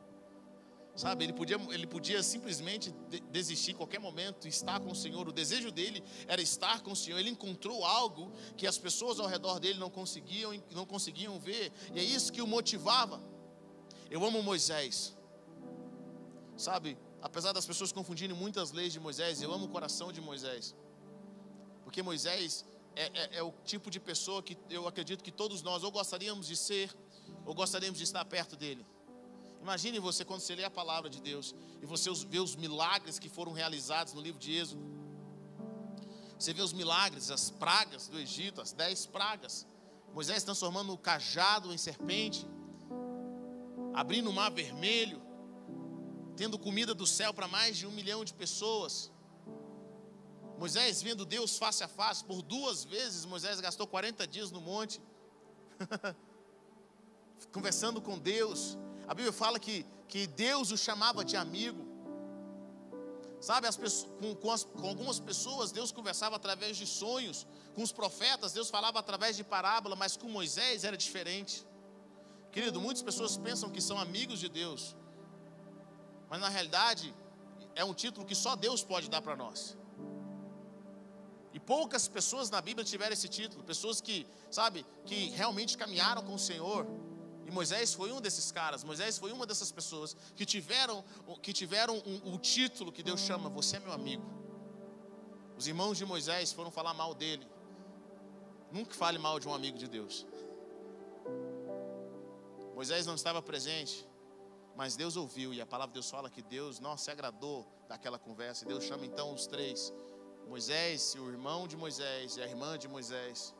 Sabe, ele podia simplesmente desistir em qualquer momento, estar com o Senhor. O desejo dele era estar com o Senhor. Ele encontrou algo que as pessoas ao redor dele não conseguiam ver, e é isso que o motivava. Eu amo Moisés. Sabe, apesar das pessoas confundirem muitas leis de Moisés, eu amo o coração de Moisés, porque Moisés é o tipo de pessoa que eu acredito que todos nós ou gostaríamos de ser, ou gostaríamos de estar perto dele. Imagine você, quando você lê a palavra de Deus e você vê os milagres que foram realizados no livro de Êxodo. Você vê os milagres, as pragas do Egito, as 10 pragas. Moisés transformando o cajado em serpente, abrindo o mar vermelho, tendo comida do céu para mais de 1 milhão de pessoas. Moisés vendo Deus face a face. Por 2 vezes Moisés gastou 40 dias no monte conversando com Deus. A Bíblia fala que Deus o chamava de amigo. Sabe, com algumas pessoas Deus conversava através de sonhos. Com os profetas Deus falava através de parábola. Mas com Moisés era diferente. Querido, muitas pessoas pensam que são amigos de Deus, mas na realidade é um título que só Deus pode dar para nós. E poucas pessoas na Bíblia tiveram esse título. Pessoas que, sabe, que realmente caminharam com o Senhor. E Moisés foi um desses caras. Moisés foi uma dessas pessoas que tiveram o título que Deus chama: você é meu amigo. Os irmãos de Moisés foram falar mal dele. Nunca fale mal de um amigo de Deus. Moisés não estava presente, mas Deus ouviu. E a palavra de Deus fala que Deus não se agradou daquela conversa. E Deus chama então os 3: Moisés, o irmão de Moisés e a irmã de Moisés.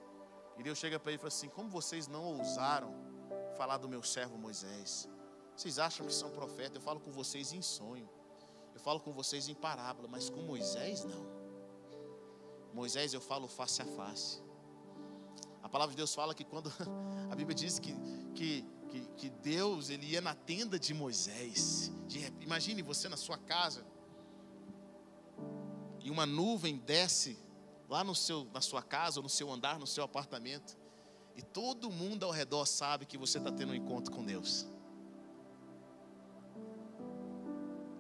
E Deus chega para ele e fala assim: como vocês não ousaram falar do meu servo Moisés? Vocês acham que são profetas? Eu falo com vocês em sonho, eu falo com vocês em parábola, mas com Moisés não. Moisés eu falo face a face. A palavra de Deus fala que quando a Bíblia diz que Deus, ele ia na tenda de Moisés. Imagine você na sua casa e uma nuvem desce lá na sua casa, ou no seu andar, no seu apartamento, e todo mundo ao redor sabe que você está tendo um encontro com Deus.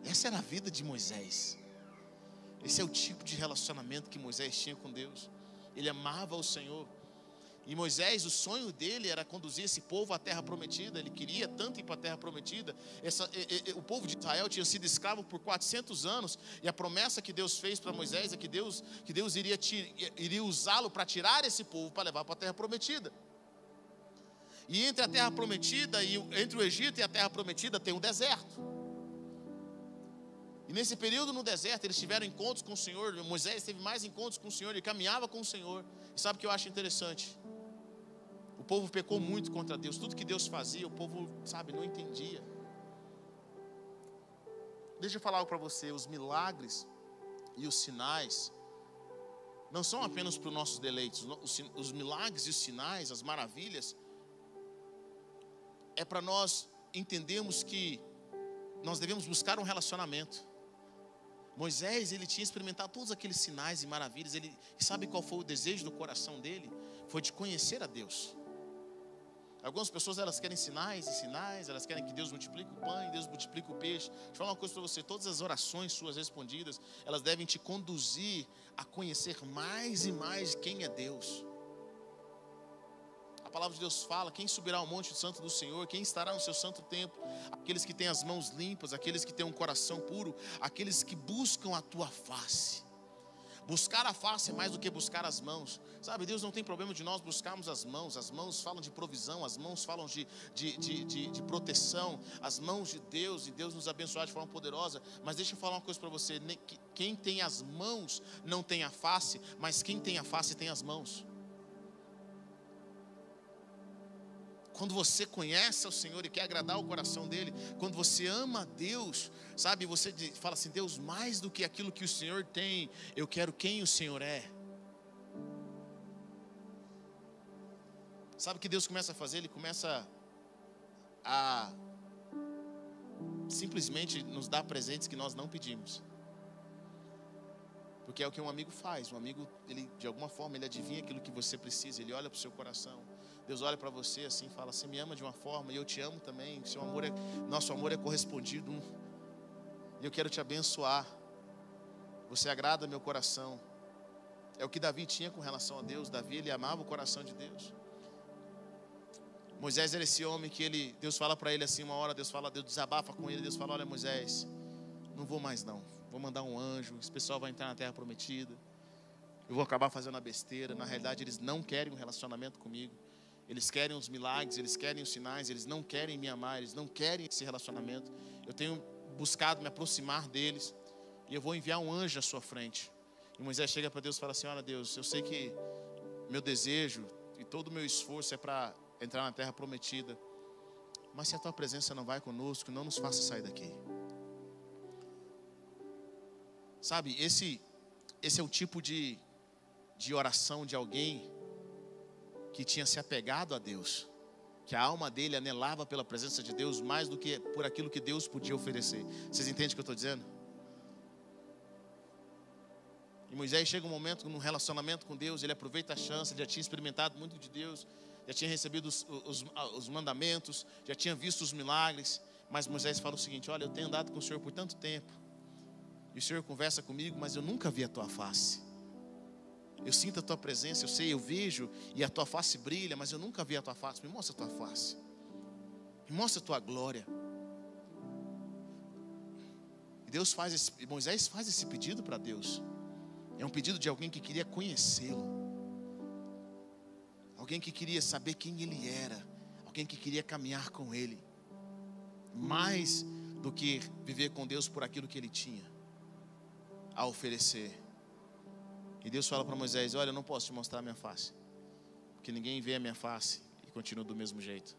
Essa era a vida de Moisés. Esse é o tipo de relacionamento que Moisés tinha com Deus. Ele amava o Senhor. E Moisés, o sonho dele era conduzir esse povo à terra prometida. Ele queria tanto ir para a terra prometida. O povo de Israel tinha sido escravo por 400 anos. E a promessa que Deus fez para Moisés é que Deus iria usá-lo para tirar esse povo, para levar para a terra prometida. E entre a terra prometida, entre o Egito e a terra prometida, tem um deserto. E nesse período no deserto, eles tiveram encontros com o Senhor. Moisés teve mais encontros com o Senhor, ele caminhava com o Senhor. E sabe o que eu acho interessante? O povo pecou muito contra Deus. Tudo que Deus fazia, o povo, sabe, não entendia. Deixa eu falar algo para você. Os milagres e os sinais não são apenas para os nossos deleites. Os milagres e os sinais, as maravilhas, é para nós entendermos que nós devemos buscar um relacionamento. Moisés, ele tinha experimentado todos aqueles sinais e maravilhas. E sabe qual foi o desejo do coração dele? Foi de conhecer a Deus. Algumas pessoas, elas querem sinais e sinais, elas querem que Deus multiplique o pão e Deus multiplique o peixe. Deixa eu falar uma coisa para você: todas as orações suas respondidas, elas devem te conduzir a conhecer mais e mais quem é Deus. A palavra de Deus fala: quem subirá ao monte santo do Senhor, quem estará no seu santo templo? Aqueles que têm as mãos limpas, aqueles que têm um coração puro, aqueles que buscam a tua face. Buscar a face é mais do que buscar as mãos. Sabe, Deus não tem problema de nós buscarmos as mãos. As mãos falam de provisão, as mãos falam de proteção, as mãos de Deus, e Deus nos abençoar de forma poderosa. Mas deixa eu falar uma coisa para você: quem tem as mãos não tem a face, mas quem tem a face tem as mãos. Quando você conhece o Senhor e quer agradar o coração dele, quando você ama a Deus, sabe, você fala assim: Deus, mais do que aquilo que o Senhor tem, eu quero quem o Senhor é. Sabe o que Deus começa a fazer? Ele começa a simplesmente nos dar presentes que nós não pedimos. Porque é o que um amigo faz. Um amigo, ele, de alguma forma, ele adivinha aquilo que você precisa. Ele olha para o seu coração. Deus olha para você assim e fala: você me ama de uma forma e eu te amo também. Nosso amor é correspondido. E eu quero te abençoar. Você agrada meu coração. É o que Davi tinha com relação a Deus. Davi, ele amava o coração de Deus. Moisés era esse homem que Deus fala para ele assim uma hora, Deus desabafa com ele, Deus fala: olha, Moisés, não vou mais não. Vou mandar um anjo, esse pessoal vai entrar na terra prometida. Eu vou acabar fazendo a besteira. Na realidade, eles não querem um relacionamento comigo. Eles querem os milagres, eles querem os sinais, eles não querem me amar, eles não querem esse relacionamento. Eu tenho buscado me aproximar deles, e eu vou enviar um anjo à sua frente. E Moisés chega para Deus e fala assim: olha, Deus, eu sei que meu desejo e todo o meu esforço é para entrar na terra prometida, mas se a tua presença não vai conosco, não nos faça sair daqui. Sabe, esse é o tipo de oração de alguém que tinha se apegado a Deus, que a alma dele anelava pela presença de Deus mais do que por aquilo que Deus podia oferecer. Vocês entendem o que eu estou dizendo? E Moisés chega um momento no relacionamento com Deus, ele aproveita a chance, ele já tinha experimentado muito de Deus, já tinha recebido os mandamentos, já tinha visto os milagres, mas Moisés fala o seguinte: olha, eu tenho andado com o Senhor por tanto tempo, e o Senhor conversa comigo, mas eu nunca vi a tua face. Eu sinto a tua presença, eu sei, eu vejo, e a tua face brilha, mas eu nunca vi a tua face. Me mostra a tua face, me mostra a tua glória. E Moisés faz esse pedido para Deus. É um pedido de alguém que queria conhecê-lo, alguém que queria saber quem ele era, alguém que queria caminhar com ele, mais do que viver com Deus por aquilo que ele tinha a oferecer. E Deus fala para Moisés: olha, eu não posso te mostrar a minha face, porque ninguém vê a minha face e continua do mesmo jeito.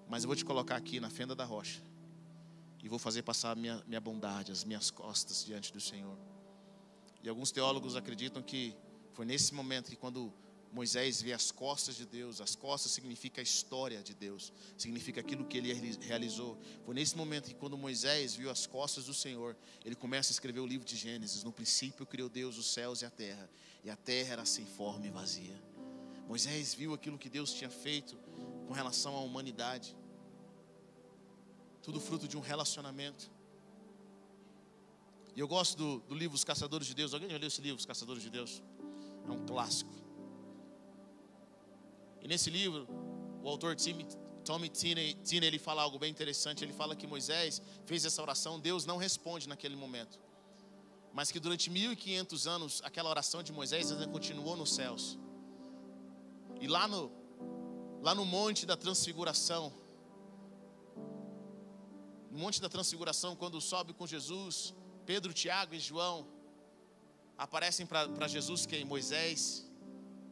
Mas eu vou te colocar aqui na fenda da rocha, e vou fazer passar a minha bondade, as minhas costas diante do Senhor. E alguns teólogos acreditam que foi nesse momento que, quando Moisés vê as costas de Deus, as costas significa a história de Deus, significa aquilo que ele realizou. Foi nesse momento que, quando Moisés viu as costas do Senhor, ele começa a escrever o livro de Gênesis. No princípio criou Deus os céus e a terra era sem forma e vazia. Moisés viu aquilo que Deus tinha feito com relação à humanidade, tudo fruto de um relacionamento. E eu gosto do livro Os Caçadores de Deus. Alguém já leu esse livro, Os Caçadores de Deus? É um clássico. E nesse livro, o autor Tommy Tenney, ele fala algo bem interessante. Ele fala que Moisés fez essa oração, Deus não responde naquele momento, mas que durante 1500 anos aquela oração de Moisés ainda continuou nos céus. E lá no Monte da Transfiguração, quando sobe com Jesus, Pedro, Tiago e João aparecem para Jesus, que é Moisés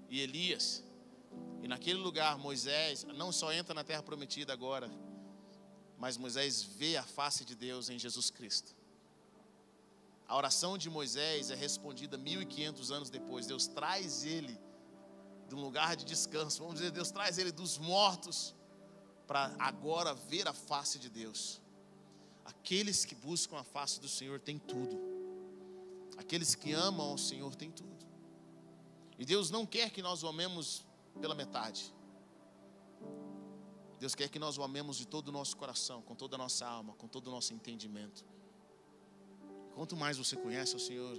e Elias. E naquele lugar Moisés não só entra na terra prometida agora, mas Moisés vê a face de Deus em Jesus Cristo. A oração de Moisés é respondida 1500 anos depois. Deus traz ele de um lugar de descanso, vamos dizer, Deus traz ele dos mortos para agora ver a face de Deus. aqueles que buscam a face do Senhor têm tudo. Aqueles que amam ao Senhor têm tudo. E Deus não quer que nós o amemos pela metade. Deus quer que nós o amemos de todo o nosso coração, com toda a nossa alma, com todo o nosso entendimento. Quanto mais você conhece o Senhor,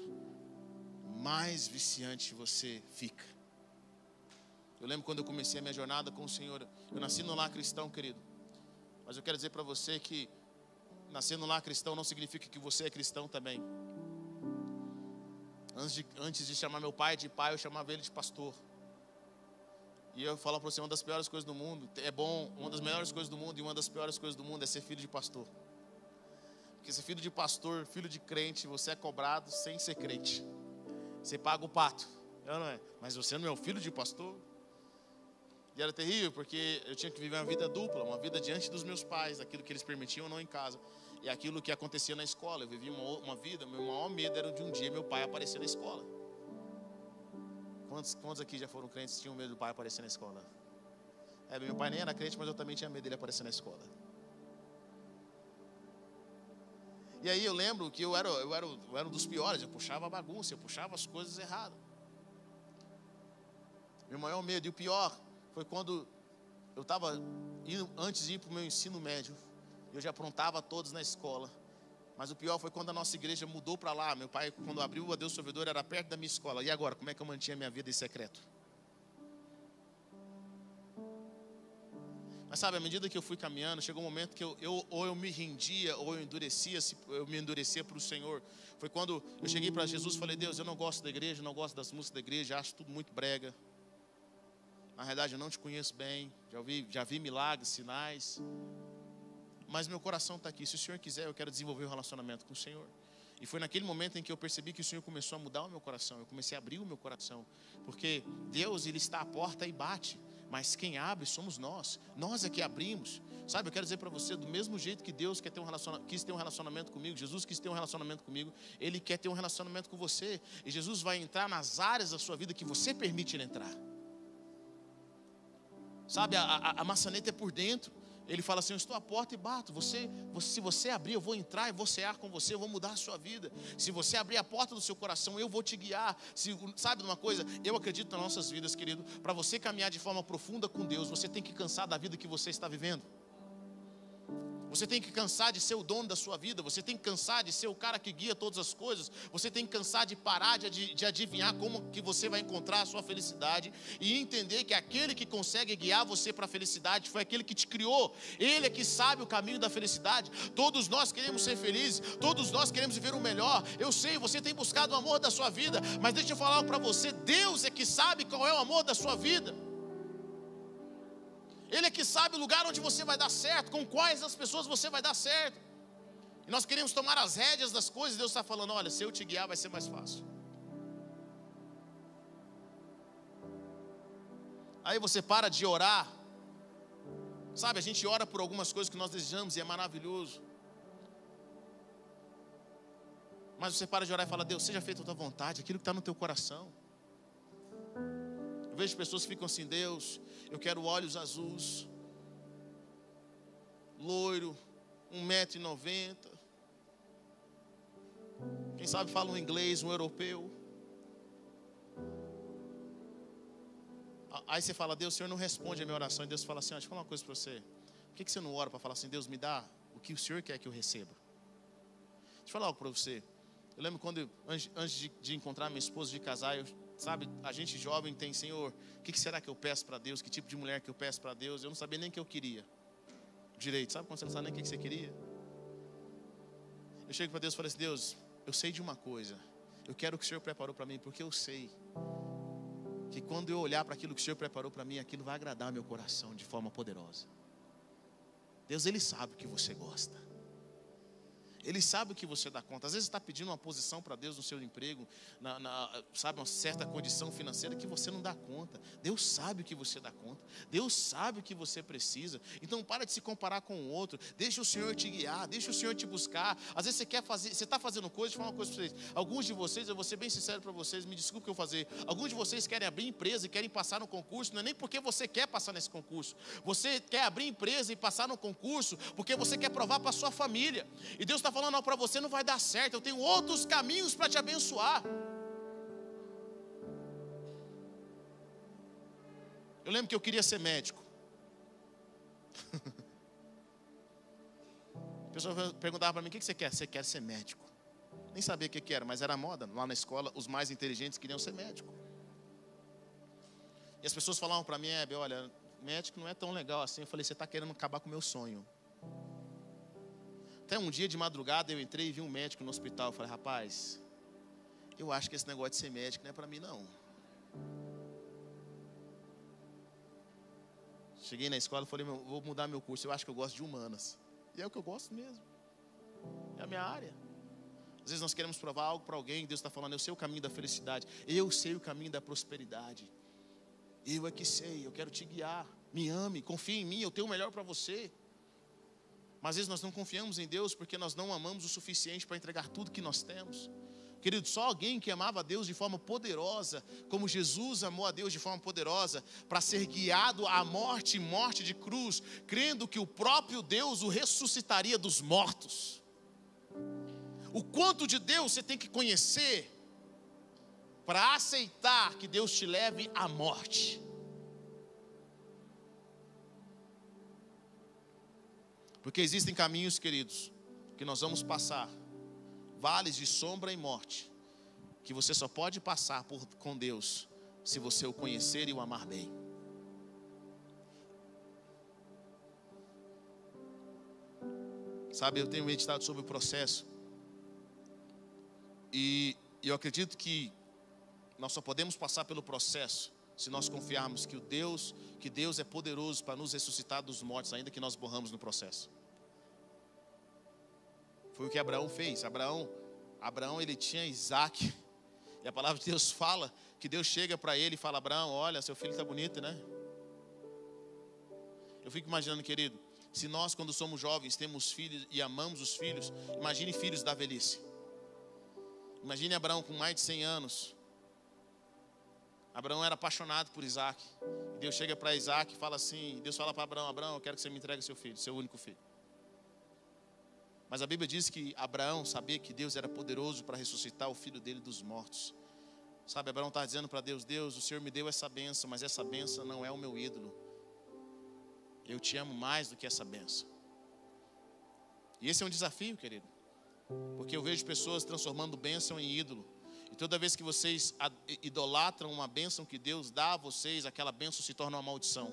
mais viciante você fica. Eu lembro quando eu comecei a minha jornada com o Senhor. Eu nasci no lar cristão, querido. Mas eu quero dizer para você que nascer no lar cristão não significa que você é cristão também. Antes de chamar meu pai de pai, eu chamava ele de pastor. E eu falo para você, uma das piores coisas do mundo, é bom, uma das melhores coisas do mundo e uma das piores coisas do mundo é ser filho de pastor. Porque ser filho de pastor, filho de crente, você é cobrado sem ser crente. Você paga o pato, não é? Mas você não é o filho de pastor? E era terrível, porque eu tinha que viver uma vida dupla, uma vida diante dos meus pais, aquilo que eles permitiam ou não em casa. E aquilo que acontecia na escola. Eu vivia uma vida, meu maior medo era de um dia meu pai aparecer na escola. Quantos aqui já foram crentes e tinham medo do pai aparecer na escola? Meu pai nem era crente, mas eu também tinha medo dele aparecer na escola. E aí eu lembro que eu era um dos piores, eu puxava a bagunça, eu puxava as coisas erradas. Meu maior medo, e o pior, foi quando eu estava indo, antes de ir para o meu ensino médio, eu já aprontava todos na escola. Mas o pior foi quando a nossa igreja mudou para lá. Meu pai, quando abriu o Adeus Sorvedor, era perto da minha escola. E agora, como é que eu mantinha minha vida em secreto? Mas sabe, à medida que eu fui caminhando, chegou um momento que ou eu me rendia, ou eu me endurecia para o Senhor. Foi quando eu cheguei para Jesus e falei, Deus, eu não gosto da igreja, não gosto das músicas da igreja, acho tudo muito brega. Na realidade, eu não te conheço bem, já vi milagres, sinais. Mas meu coração está aqui. Se o Senhor quiser, eu quero desenvolver um relacionamento com o Senhor. E foi naquele momento em que eu percebi que o Senhor começou a mudar o meu coração. Eu comecei a abrir o meu coração. Porque Deus, Ele está à porta e bate. Mas quem abre somos nós. Nós é que abrimos. Sabe, eu quero dizer para você, do mesmo jeito que Deus quis ter um relacionamento comigo, Jesus quis ter um relacionamento comigo, Ele quer ter um relacionamento com você. E Jesus vai entrar nas áreas da sua vida que você permite Ele entrar. Sabe, a maçaneta é por dentro. Ele fala assim, eu estou à porta e bato. Se você abrir, eu vou entrar e vou cear com você, eu vou mudar a sua vida. Se você abrir a porta do seu coração, eu vou te guiar. Sabe de uma coisa? Eu acredito nas nossas vidas, querido. Para você caminhar de forma profunda com Deus, você tem que cansar da vida que você está vivendo. Você tem que cansar de ser o dono da sua vida. Você tem que cansar de ser o cara que guia todas as coisas. Você tem que cansar de parar de adivinhar como que você vai encontrar a sua felicidade. E entender que aquele que consegue guiar você para a felicidade foi aquele que te criou. Ele é que sabe o caminho da felicidade. Todos nós queremos ser felizes. Todos nós queremos viver o melhor. Eu sei, você tem buscado o amor da sua vida. Mas deixa eu falar para você, Deus é que sabe qual é o amor da sua vida. Ele é que sabe o lugar onde você vai dar certo, com quais das pessoas você vai dar certo. E nós queremos tomar as rédeas das coisas. Deus está falando, olha, se eu te guiar vai ser mais fácil. Aí você para de orar. Sabe, a gente ora por algumas coisas que nós desejamos e é maravilhoso. Mas você para de orar e fala, Deus, seja feita a tua vontade, aquilo que está no teu coração. Eu vejo pessoas que ficam assim, Deus, eu quero olhos azuis, loiro, 1,90 m. Quem sabe fala um inglês, um europeu. Aí você fala, Deus, o Senhor não responde a minha oração. E Deus fala assim, deixa eu falar uma coisa para você. Por que você não ora para falar assim, Deus, me dá o que o Senhor quer que eu receba? Deixa eu falar algo para você. Eu lembro quando, antes de encontrar minha esposa, de casar, sabe, a gente jovem tem, Senhor, o que será que eu peço para Deus? Que tipo de mulher que eu peço para Deus? Eu não sabia nem o que eu queria direito. Sabe quando você não sabe nem o que você queria? Eu chego para Deus e falo assim, Deus, eu sei de uma coisa. Eu quero o que o Senhor preparou para mim, porque eu sei que quando eu olhar para aquilo que o Senhor preparou para mim, aquilo vai agradar meu coração de forma poderosa. Deus, Ele sabe o que você gosta. Ele sabe o que você dá conta. Às vezes você está pedindo uma posição para Deus no seu emprego, sabe, uma certa condição financeira que você não dá conta. Deus sabe o que você dá conta. Deus sabe o que você precisa. Então para de se comparar com o outro. Deixa o Senhor te guiar, deixa o Senhor te buscar. Às vezes você está fazendo coisa, deixa eu falar uma coisa para vocês. Alguns de vocês, eu vou ser bem sincero para vocês, me desculpe o que eu vou fazer. Alguns de vocês querem abrir empresa e querem passar no concurso, não é nem porque você quer passar nesse concurso. Você quer abrir empresa e passar no concurso porque você quer provar para a sua família. E Deus está falando, não, para você não vai dar certo, eu tenho outros caminhos para te abençoar. Eu lembro que eu queria ser médico. A pessoa perguntava para mim, o que você quer? Você quer ser médico? Nem sabia o que era, mas era moda. Lá na escola, os mais inteligentes queriam ser médico. E as pessoas falavam para mim, olha, médico não é tão legal assim. Eu falei, você está querendo acabar com o meu sonho. Até um dia de madrugada eu entrei e vi um médico no hospital. Eu falei, rapaz, eu acho que esse negócio de ser médico não é para mim não. Cheguei na escola e falei, vou mudar meu curso, eu acho que eu gosto de humanas. E é o que eu gosto mesmo. É a minha área. Às vezes nós queremos provar algo para alguém, Deus está falando, eu sei o caminho da felicidade, eu sei o caminho da prosperidade. Eu é que sei, eu quero te guiar. Me ame, confie em mim, eu tenho o melhor para você. Mas às vezes nós não confiamos em Deus porque nós não amamos o suficiente para entregar tudo que nós temos. Querido, só alguém que amava a Deus de forma poderosa, como Jesus amou a Deus de forma poderosa, para ser guiado à morte e morte de cruz, crendo que o próprio Deus o ressuscitaria dos mortos. O quanto de Deus você tem que conhecer para aceitar que Deus te leve à morte. Porque existem caminhos, queridos, que nós vamos passar, vales de sombra e morte, que você só pode passar com Deus se você o conhecer e o amar bem. Sabe, eu tenho meditado sobre o processo e eu acredito que nós só podemos passar pelo processo se nós confiarmos que Deus é poderoso para nos ressuscitar dos mortos, ainda que nós morramos no processo. Foi o que Abraão fez. Abraão ele tinha Isaac. E a palavra de Deus fala que Deus chega para ele e fala, Abraão, olha, seu filho está bonito, né? Eu fico imaginando, querido, se nós quando somos jovens temos filhos e amamos os filhos, imagine filhos da velhice. Imagine Abraão com mais de 100 anos. Abraão era apaixonado por Isaac. E Deus chega para Isaac e fala assim, Deus fala para Abraão, eu quero que você me entregue seu filho, seu único filho. Mas a Bíblia diz que Abraão sabia que Deus era poderoso para ressuscitar o filho dele dos mortos. Sabe, Abraão está dizendo para Deus, o Senhor me deu essa bênção, mas essa bênção não é o meu ídolo. Eu te amo mais do que essa bênção. E esse é um desafio, querido. Porque eu vejo pessoas transformando bênção em ídolo. E toda vez que vocês idolatram uma bênção que Deus dá a vocês, aquela bênção se torna uma maldição.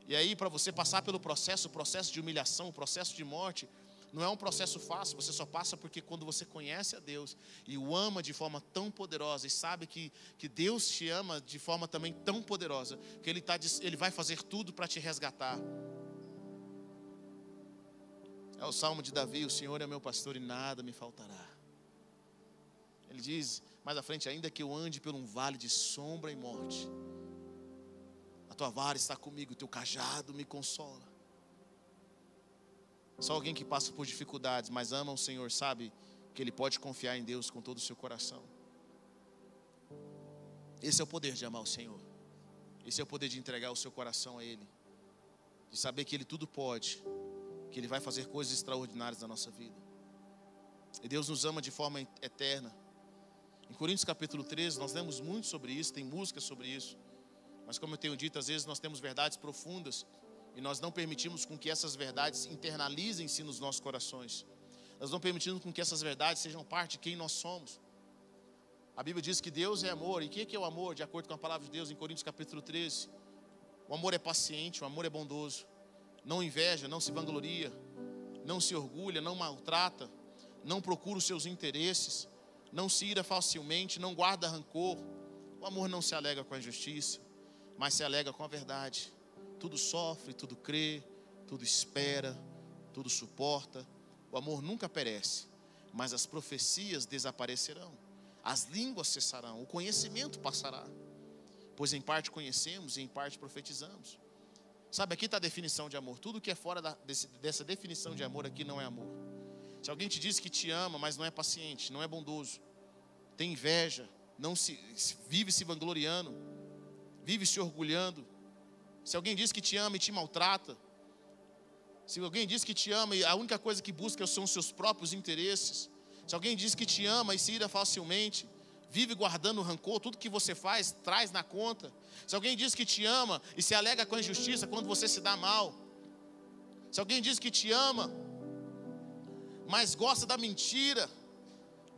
E aí, para você passar pelo processo, o processo de humilhação, o processo de morte, não é um processo fácil. Você só passa porque quando você conhece a Deus e o ama de forma tão poderosa, e sabe que Deus te ama de forma também tão poderosa, que Ele vai fazer tudo para te resgatar. É o Salmo de Davi, o Senhor é meu pastor e nada me faltará. Ele diz mais à frente, ainda que eu ande por um vale de sombra e morte, a tua vara está comigo, o teu cajado me consola. Só alguém que passa por dificuldades, mas ama o Senhor, sabe que ele pode confiar em Deus com todo o seu coração. Esse é o poder de amar o Senhor. Esse é o poder de entregar o seu coração a Ele. De saber que Ele tudo pode, que Ele vai fazer coisas extraordinárias na nossa vida. E Deus nos ama de forma eterna. Em Coríntios capítulo 13, nós lemos muito sobre isso, tem música sobre isso. Mas como eu tenho dito, às vezes nós temos verdades profundas e nós não permitimos com que essas verdades internalizem-se nos nossos corações. Nós não permitimos com que essas verdades sejam parte de quem nós somos. A Bíblia diz que Deus é amor. E o que é o amor? De acordo com a palavra de Deus em Coríntios capítulo 13. O amor é paciente, o amor é bondoso. Não inveja, não se vangloria, não se orgulha, não maltrata, não procura os seus interesses, não se ira facilmente, não guarda rancor. O amor não se alega com a injustiça, mas se alega com a verdade. Tudo sofre, tudo crê, tudo espera, tudo suporta. O amor nunca perece, mas as profecias desaparecerão, as línguas cessarão, o conhecimento passará, pois em parte conhecemos e em parte profetizamos. Sabe, aqui está a definição de amor. Tudo que é fora dessa definição de amor aqui não é amor. Se alguém te diz que te ama, mas não é paciente, não é bondoso, tem inveja, vive se vangloriando, vive se orgulhando. Se alguém diz que te ama e te maltrata, se alguém diz que te ama e a única coisa que busca são os seus próprios interesses, se alguém diz que te ama e se ira facilmente, vive guardando rancor, tudo que você faz traz na conta. Se alguém diz que te ama e se alega com a injustiça quando você se dá mal, se alguém diz que te ama, mas gosta da mentira,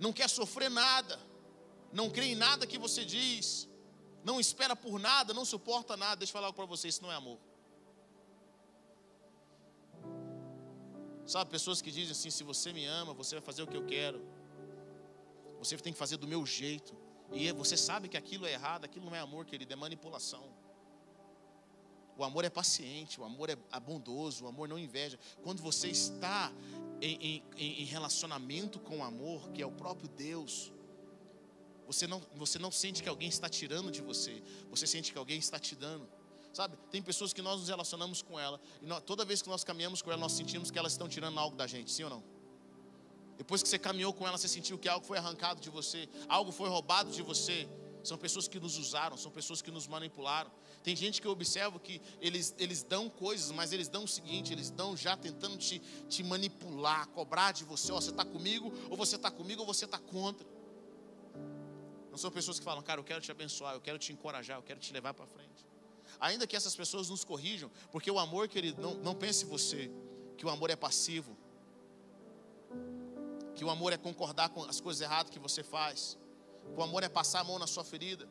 não quer sofrer nada, não crê em nada que você diz, não espera por nada, não suporta nada, deixa eu falar algo para você, isso não é amor. Sabe, pessoas que dizem assim, se você me ama, você vai fazer o que eu quero, você tem que fazer do meu jeito, e você sabe que aquilo é errado, aquilo não é amor, querido, é manipulação. O amor é paciente, o amor é bondoso, o amor não inveja. Quando você está em relacionamento com o amor, que é o próprio Deus, você não sente que alguém está tirando de você, você sente que alguém está te dando. Sabe, tem pessoas que nós nos relacionamos com ela, e toda vez que nós caminhamos com ela, nós sentimos que elas estão tirando algo da gente, sim ou não? Depois que você caminhou com ela, você sentiu que algo foi arrancado de você, algo foi roubado de você. São pessoas que nos usaram, são pessoas que nos manipularam. Tem gente que eu observo que eles dão coisas, mas eles dão o seguinte, eles dão já tentando te manipular, cobrar de você, ó, você está comigo, ou você está comigo, ou você está contra. Não são pessoas que falam, cara, eu quero te abençoar, eu quero te encorajar, eu quero te levar para frente. Ainda que essas pessoas nos corrijam, porque o amor, querido, não pense você que o amor é passivo, que o amor é concordar com as coisas erradas que você faz, que o amor é passar a mão na sua ferida.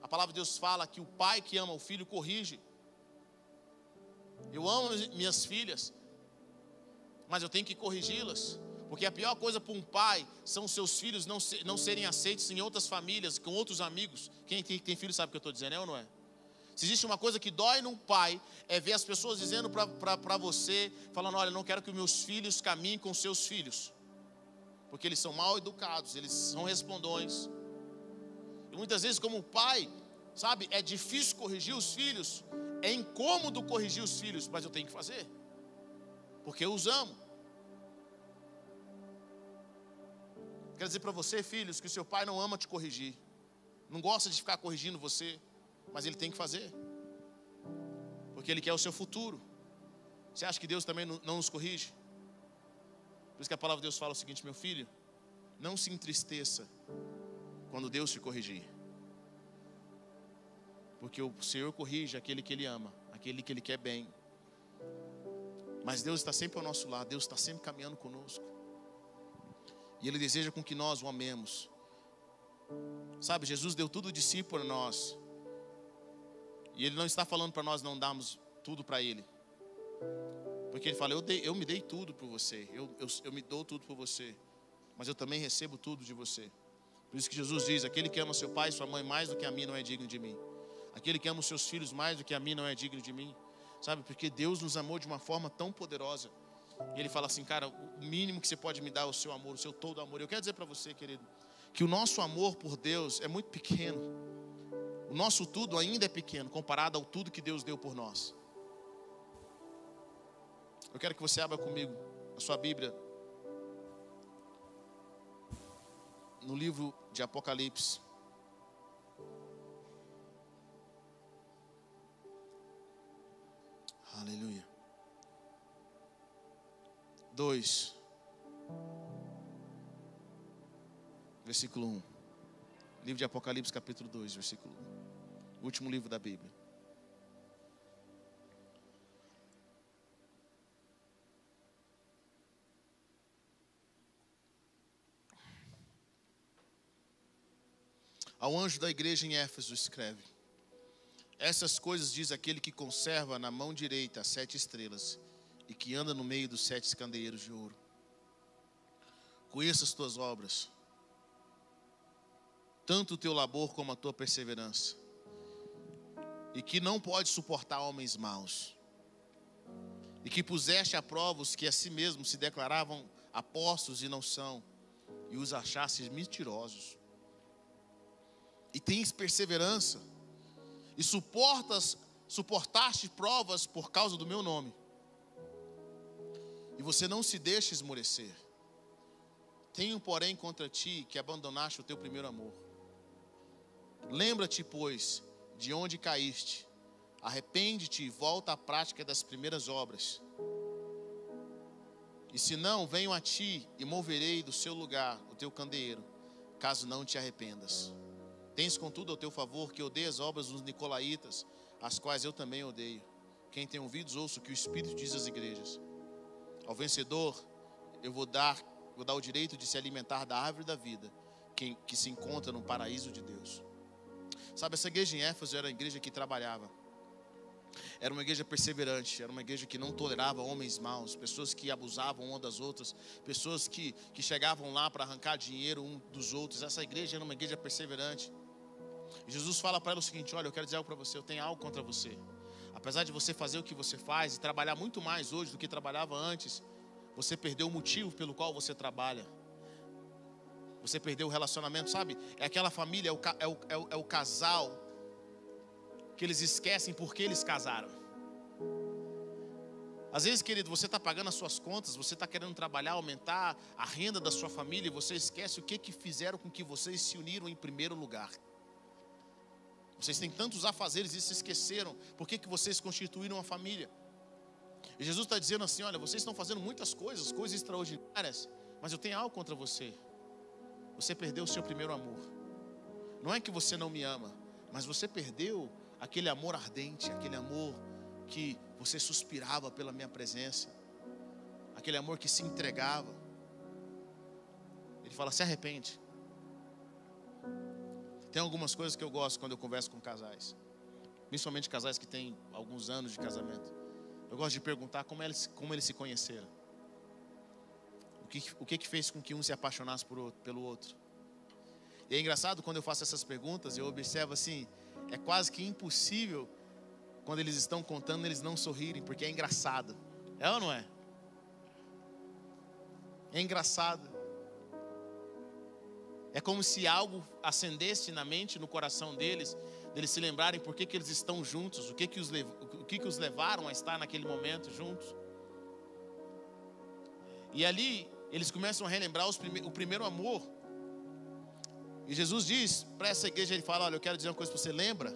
A palavra de Deus fala que o pai que ama o filho corrige. Eu amo minhas filhas, mas eu tenho que corrigi-las, porque a pior coisa para um pai são os seus filhos não serem aceitos em outras famílias, com outros amigos. Quem tem filho sabe o que eu estou dizendo, é ou não é? Se existe uma coisa que dói num pai, é ver as pessoas dizendo para você, falando, olha, não quero que meus filhos caminhem com seus filhos, porque eles são mal educados, eles são respondões. E muitas vezes como pai, sabe, é difícil corrigir os filhos, é incômodo corrigir os filhos, mas eu tenho que fazer, porque eu os amo. Quero dizer para você, filhos, que o seu pai não ama te corrigir, não gosta de ficar corrigindo você, mas ele tem que fazer, porque ele quer o seu futuro. Você acha que Deus também não nos corrige? Por isso que a palavra de Deus fala o seguinte, meu filho, não se entristeça quando Deus te corrigir, porque o Senhor corrige aquele que Ele ama, aquele que Ele quer bem. Mas Deus está sempre ao nosso lado, Deus está sempre caminhando conosco, e Ele deseja com que nós o amemos. Sabe, Jesus deu tudo de si por nós, e Ele não está falando para nós não darmos tudo para Ele, porque Ele fala, eu me dei tudo por você, eu me dou tudo por você, mas eu também recebo tudo de você. Por isso que Jesus diz, aquele que ama seu pai e sua mãe mais do que a mim não é digno de mim. Aquele que ama os seus filhos mais do que a mim não é digno de mim. Sabe, porque Deus nos amou de uma forma tão poderosa. E Ele fala assim, cara, o mínimo que você pode me dar é o seu amor, o seu todo amor. Eu quero dizer para você, querido, que o nosso amor por Deus é muito pequeno. O nosso tudo ainda é pequeno comparado ao tudo que Deus deu por nós. Eu quero que você abra comigo a sua Bíblia no livro de Apocalipse. Aleluia. 2, versículo 1. Livro de Apocalipse, capítulo 2, versículo 1. Último livro da Bíblia. Ao anjo da igreja em Éfeso escreve: essas coisas diz aquele que conserva na mão direita as 7 estrelas e que anda no meio dos 7 candeeiros de ouro. Conheço as tuas obras, tanto o teu labor como a tua perseverança, e que não pode suportar homens maus, e que puseste à prova os que a si mesmos se declaravam apóstolos e não são, e os achastes mentirosos. E tens perseverança, e suportaste provas por causa do meu nome, e você não se deixa esmorecer. Tenho, porém, contra ti que abandonaste o teu primeiro amor. Lembra-te, pois, de onde caíste, arrepende-te e volta à prática das primeiras obras. E se não, venho a ti e moverei do seu lugar o teu candeeiro, caso não te arrependas. Tens, contudo, ao teu favor que odeia as obras dos nicolaítas, as quais eu também odeio. Quem tem ouvidos, ouça o que o Espírito diz às igrejas. Ao vencedor, eu vou dar o direito de se alimentar da árvore da vida, que se encontra no paraíso de Deus. Sabe, essa igreja em Éfeso era a igreja que trabalhava. Era uma igreja perseverante, era uma igreja que não tolerava homens maus, pessoas que abusavam uma das outras, pessoas que chegavam lá para arrancar dinheiro um dos outros. Essa igreja era uma igreja perseverante. E Jesus fala para ela o seguinte: olha, eu quero dizer algo para você, eu tenho algo contra você. Apesar de você fazer o que você faz e trabalhar muito mais hoje do que trabalhava antes, você perdeu o motivo pelo qual você trabalha. Você perdeu o relacionamento, sabe? É aquela família, é o casal que eles esquecem porque eles casaram. Às vezes, querido, você está pagando as suas contas, você está querendo trabalhar, aumentar a renda da sua família, e você esquece o que fizeram com que vocês se uniram em primeiro lugar. Vocês têm tantos afazeres e se esqueceram por que vocês constituíram uma família. E Jesus está dizendo assim: olha, vocês estão fazendo muitas coisas extraordinárias, mas eu tenho algo contra você. Você perdeu o seu primeiro amor. Não é que você não me ama, mas você perdeu aquele amor ardente, aquele amor que você suspirava pela minha presença, aquele amor que se entregava. Ele fala: se arrepende. Tem algumas coisas que eu gosto quando eu converso com casais, principalmente casais que têm alguns anos de casamento. Eu gosto de perguntar como eles se conheceram. O que fez com que um se apaixonasse pelo outro. E é engraçado quando eu faço essas perguntas, eu observo assim, é quase que impossível, quando eles estão contando, eles não sorrirem, porque é engraçado. É ou não é? É engraçado. É como se algo acendesse na mente, no coração deles se lembrarem por que eles estão juntos, o que os levaram a estar naquele momento juntos. E ali eles começam a relembrar o primeiro amor. E Jesus diz para essa igreja, ele fala: olha, eu quero dizer uma coisa para você, lembra?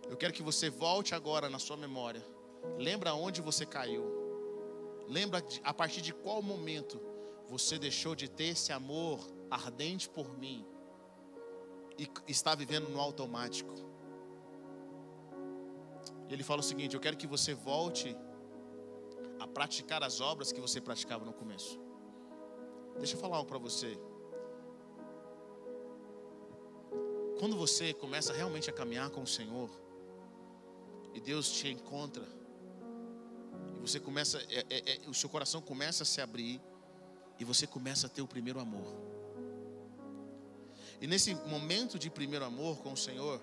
Eu quero que você volte agora na sua memória. Lembra onde você caiu. Lembra a partir de qual momento você deixou de ter esse amor ardente por mim e está vivendo no automático. Ele fala o seguinte: eu quero que você volte a praticar as obras que você praticava no começo. Deixa eu falar algo para você. Quando você começa realmente a caminhar com o Senhor e Deus te encontra e você começa, o seu coração começa a se abrir e você começa a ter o primeiro amor. E nesse momento de primeiro amor com o Senhor,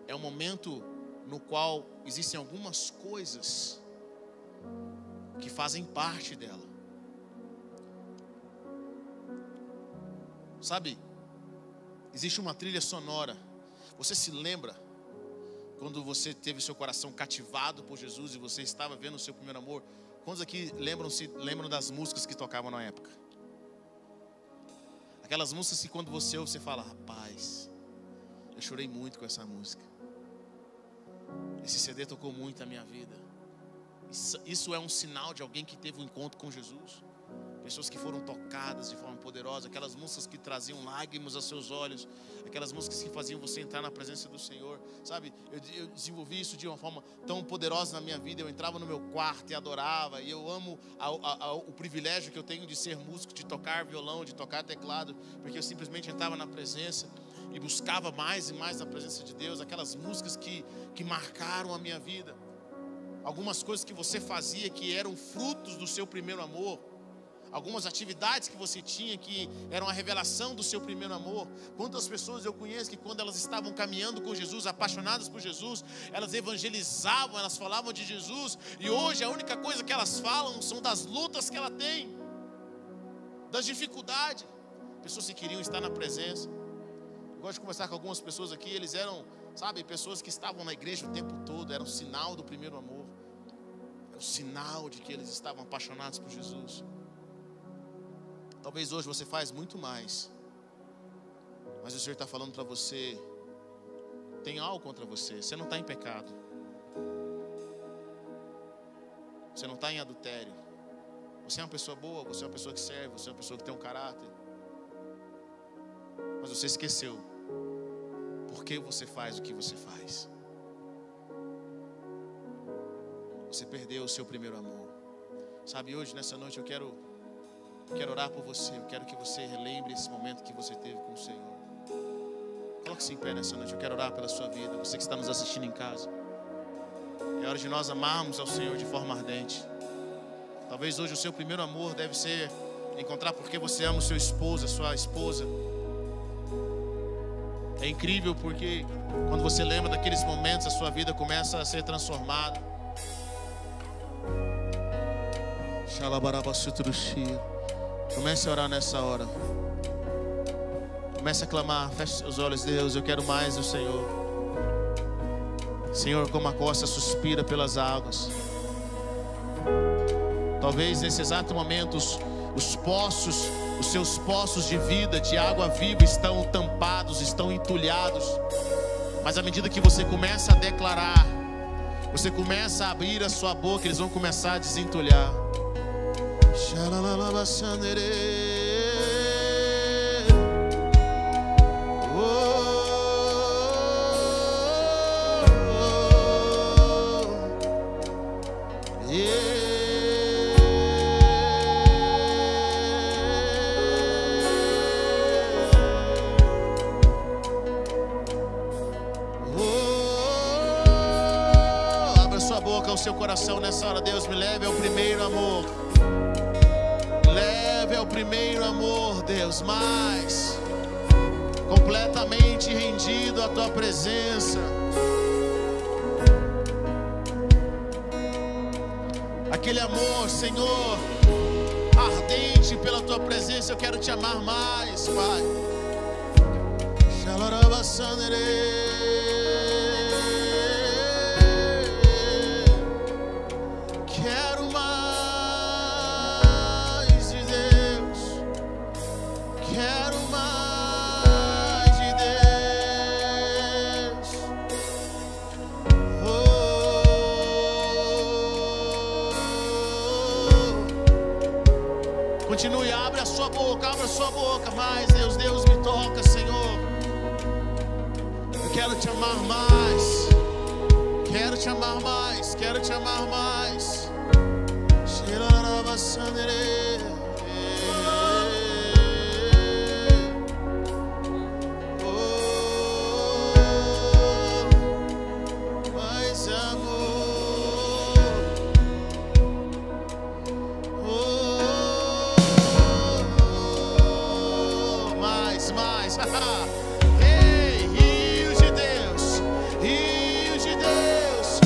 é um momento no qual existem algumas coisas que fazem parte dela. Sabe, existe uma trilha sonora. Você se lembra quando você teve seu coração cativado por Jesus e você estava vendo o seu primeiro amor? Quantos aqui lembram das músicas que tocavam na época? Aquelas músicas que quando você ouve, você fala: rapaz, eu chorei muito com essa música. Esse CD tocou muito na minha vida. Isso é um sinal de alguém que teve um encontro com Jesus. Pessoas que foram tocadas de forma poderosa. Aquelas músicas que traziam lágrimas aos seus olhos. Aquelas músicas que faziam você entrar na presença do Senhor. Sabe, eu desenvolvi isso de uma forma tão poderosa na minha vida. Eu entrava no meu quarto e adorava. E eu amo o privilégio que eu tenho de ser músico, de tocar violão, de tocar teclado. Porque eu simplesmente entrava na presença e buscava mais e mais a presença de Deus. Aquelas músicas que marcaram a minha vida. Algumas coisas que você fazia que eram frutos do seu primeiro amor. algumas atividades que você tinha que eram a revelação do seu primeiro amor. Quantas pessoas eu conheço que quando elas estavam caminhando com Jesus, apaixonadas por Jesus, elas evangelizavam, elas falavam de Jesus, e hoje a única coisa que elas falam são das lutas que ela tem, das dificuldades. Pessoas que queriam estar na presença. Eu gosto de conversar com algumas pessoas aqui, eles eram, sabe, pessoas que estavam na igreja o tempo todo, era um sinal do primeiro amor, era um sinal de que eles estavam apaixonados por Jesus. Talvez hoje você faz muito mais, mas o Senhor está falando para você, tem algo contra você, você não está em pecado, você não está em adultério, você é uma pessoa boa, você é uma pessoa que serve, você é uma pessoa que tem um caráter, mas você esqueceu por que você faz o que você faz. Você perdeu o seu primeiro amor. Sabe, hoje, nessa noite, eu quero orar por você. Eu quero que você relembre esse momento que você teve com o Senhor. Coloque-se em pé nessa noite. Eu quero orar pela sua vida. Você que está nos assistindo em casa. É hora de nós amarmos ao Senhor de forma ardente. Talvez hoje o seu primeiro amor deve ser encontrar porque você ama o seu esposo, a sua esposa. É incrível porque quando você lembra daqueles momentos, a sua vida começa a ser transformada. Comece a orar nessa hora. Comece a clamar. Feche seus olhos. Deus, eu quero mais do Senhor. Senhor, como a costa suspira pelas águas. Talvez nesse exato momento os poços, os seus poços de vida, de água viva estão tampados, estão entulhados. Mas à medida que você começa a declarar, você começa a abrir a sua boca, eles vão começar a desentulhar. O seu coração nessa hora. Deus, me leve ao primeiro amor. Leve ao primeiro amor, Deus, mais completamente rendido à tua presença. Aquele amor, Senhor, ardente pela tua presença. Eu quero te amar mais, Pai. Quero mais de Deus. Quero mais de Deus. Continue, abre a sua boca, mais, Deus, Deus, me toca, Senhor. Eu quero te amar mais. Quero te amar mais, quero te amar mais. Mais amor. Mais. Ei, rios de Deus, rios de Deus.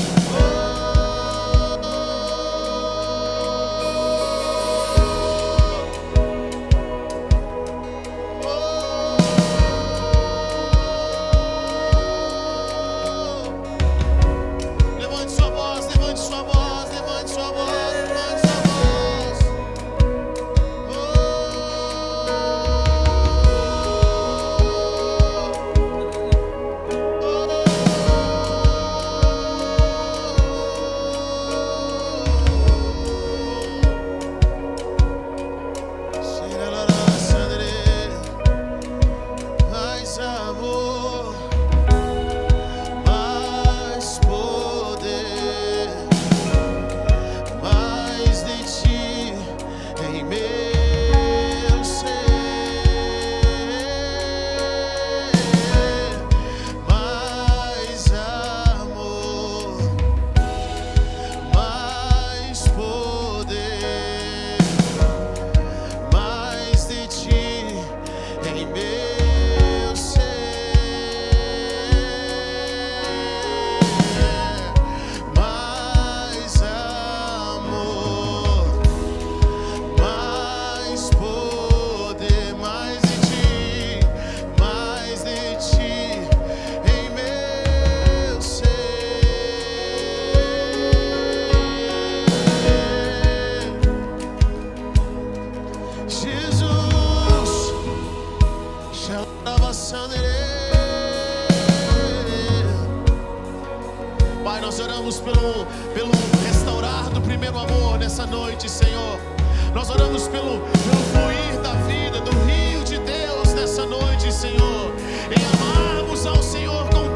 primeiro amor nessa noite, Senhor. Nós oramos pelo fluir da vida, do rio de Deus nessa noite, Senhor, em amarmos ao Senhor com